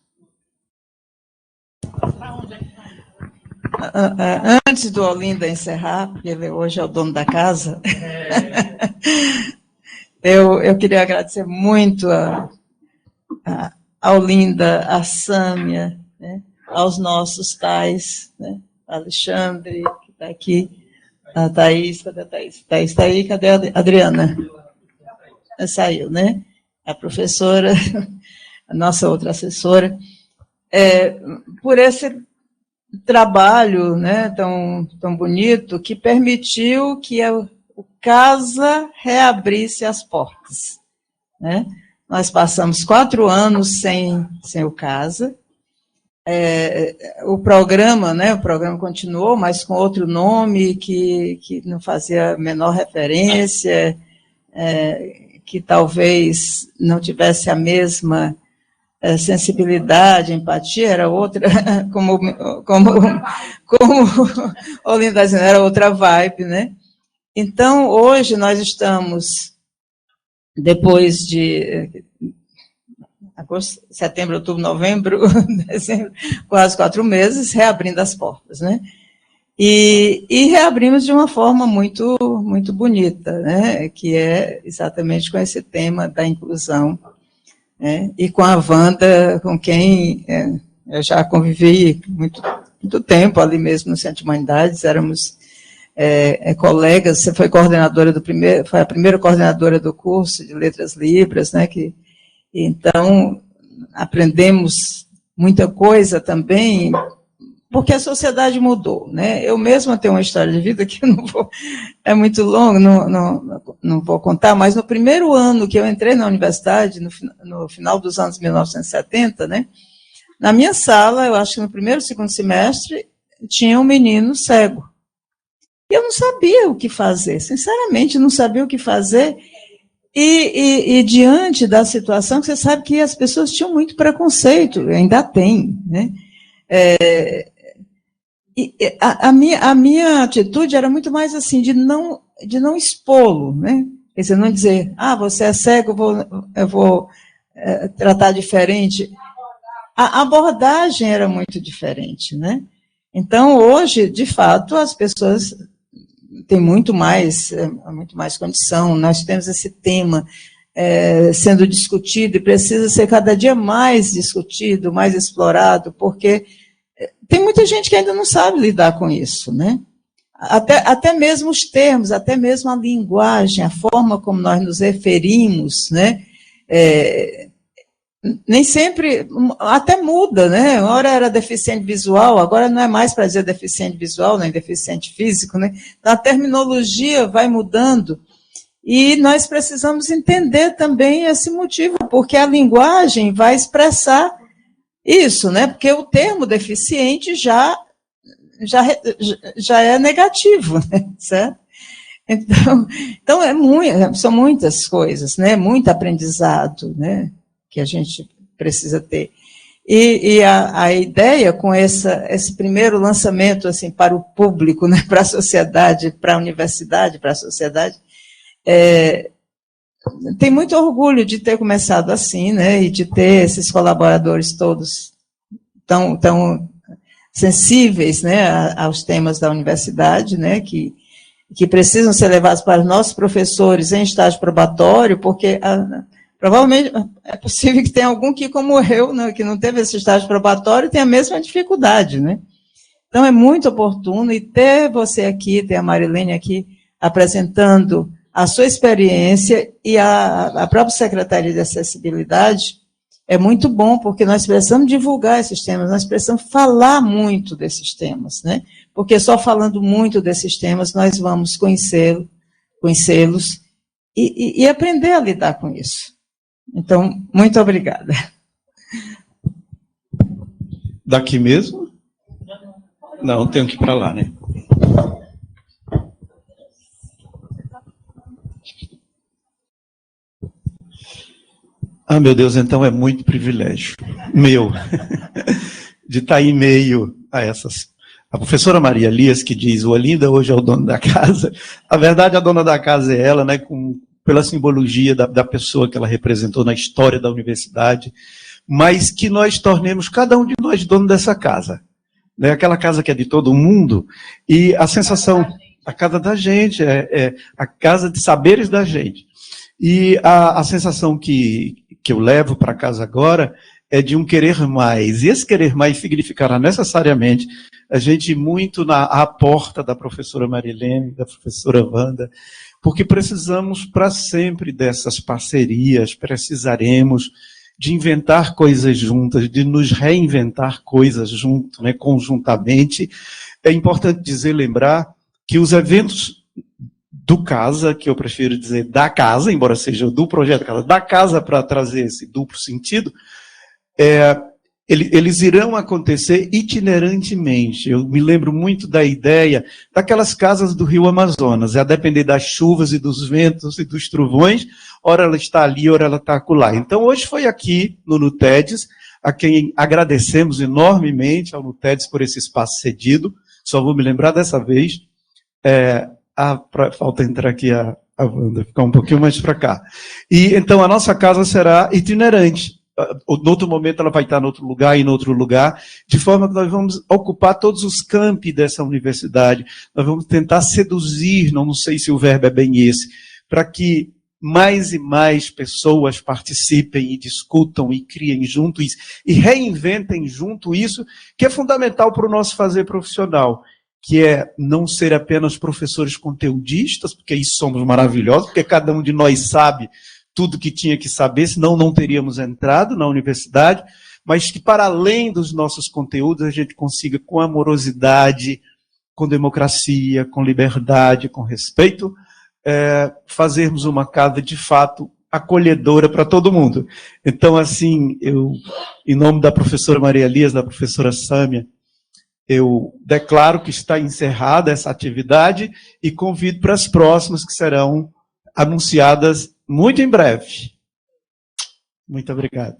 Antes do Olinda encerrar, porque ele hoje é o dono da casa, Eu queria agradecer muito a Aulinda, a Sâmia, né, aos nossos tais, né, Alexandre, que está aqui, a Thaís, cadê a Thaís? Thaís está aí, cadê a Adriana? Saiu, né? A professora, a nossa outra assessora, por esse trabalho, né, tão bonito, que permitiu que o CASA reabrisse as portas, né? Nós passamos 4 anos sem o CASA. O programa, né, o programa continuou, mas com outro nome que não fazia a menor referência, que talvez não tivesse a mesma sensibilidade, empatia, era outra, como Olinda dizendo, era outra vibe, né? Então, hoje nós estamos, depois de agosto, setembro, outubro, novembro, dezembro, quase 4 meses, reabrindo as portas, né? E reabrimos de uma forma muito, muito bonita, né? Que é exatamente com esse tema da inclusão, né? E com a Wanda, com quem eu já convivi muito tempo ali mesmo no Centro de Humanidades, éramos colegas. Você foi coordenadora foi a primeira coordenadora do curso de Letras Libras, né? Então, aprendemos muita coisa também, porque a sociedade mudou, né? Eu mesma tenho uma história de vida que é muito longa, não vou contar, mas no primeiro ano que eu entrei na universidade, no final dos anos 1970, né? Na minha sala, eu acho que no primeiro, segundo semestre, tinha um menino cego. E eu não sabia o que fazer, sinceramente, não sabia o que fazer. E diante da situação, você sabe que as pessoas tinham muito preconceito, ainda tem, né? A minha atitude era muito mais assim, de não expô-lo, né? Quer dizer, não dizer, você é cego, eu vou tratar diferente. A abordagem era muito diferente, né? Então, hoje, de fato, as pessoas têm muito mais condição. Nós temos esse tema sendo discutido e precisa ser cada dia mais discutido, mais explorado, porque tem muita gente que ainda não sabe lidar com isso, né? Até mesmo os termos, até mesmo a linguagem, a forma como nós nos referimos, né? Nem sempre, até muda, né? Uma hora era deficiente visual, agora não é mais para dizer deficiente visual, nem deficiente físico, né? Então, a terminologia vai mudando e nós precisamos entender também esse motivo, porque a linguagem vai expressar isso, né? Porque o termo deficiente já é negativo, né? Certo? Então são muitas coisas, né? Muito aprendizado, né? Que a gente precisa ter. E a ideia com esse primeiro lançamento assim, para o público, né, para a sociedade, para a universidade, para a sociedade, tem muito orgulho de ter começado assim, né, e de ter esses colaboradores todos tão sensíveis, né, aos temas da universidade, né, que precisam ser levados para os nossos professores em estágio probatório, porque provavelmente é possível que tenha algum que, como eu, né, que não teve esse estágio probatório, tenha a mesma dificuldade, né? Então, é muito oportuno, e ter você aqui, ter a Marilene aqui, apresentando a sua experiência e a própria Secretaria de Acessibilidade, é muito bom, porque nós precisamos divulgar esses temas, nós precisamos falar muito desses temas, né? Porque só falando muito desses temas, nós vamos conhecê-los e aprender a lidar com isso. Então, muito obrigada. Daqui mesmo? Não, tenho que ir para lá, né? Meu Deus, então é muito privilégio meu de estar em meio a essas. A professora Maria Elias, que diz, o Olinda hoje é o dono da casa. A verdade, a dona da casa é ela, né, pela simbologia da pessoa que ela representou na história da universidade, mas que nós tornemos cada um de nós dono dessa casa, né? Aquela casa que é de todo mundo, e a sensação, a casa da gente, a casa de saberes da gente. E a sensação que eu levo para casa agora é de um querer mais. E esse querer mais significará necessariamente a gente ir muito à porta da professora Marilene, da professora Wanda, porque precisamos para sempre dessas parcerias, precisaremos de inventar coisas juntas, de nos reinventar coisas juntos, né, conjuntamente. É importante lembrar que os eventos do Casa, que eu prefiro dizer da Casa, embora seja do Projeto Casa, da Casa para trazer esse duplo sentido, eles irão acontecer itinerantemente. Eu me lembro muito da ideia daquelas casas do Rio Amazonas, a depender das chuvas e dos ventos e dos trovões, ora ela está ali, ora ela está acolá. Então, hoje foi aqui no NUTEDS, a quem agradecemos enormemente ao NUTEDS por esse espaço cedido, só vou me lembrar dessa vez, falta entrar aqui a Wanda, ficar um pouquinho mais para cá. E então a nossa casa será itinerante. No outro momento ela vai estar em outro lugar, de forma que nós vamos ocupar todos os campi dessa universidade, nós vamos tentar seduzir, não sei se o verbo é bem esse, para que mais e mais pessoas participem e discutam e criem junto isso, e reinventem junto isso, que é fundamental para o nosso fazer profissional, que é não ser apenas professores conteudistas, porque isso somos maravilhosos, porque cada um de nós sabe tudo que tinha que saber, senão não teríamos entrado na universidade, mas que para além dos nossos conteúdos a gente consiga com amorosidade, com democracia, com liberdade, com respeito, fazermos uma casa de fato acolhedora para todo mundo. Então, assim, eu, em nome da professora Maria Elias, da professora Sâmia, eu declaro que está encerrada essa atividade e convido para as próximas que serão anunciadas muito em breve. Muito obrigado.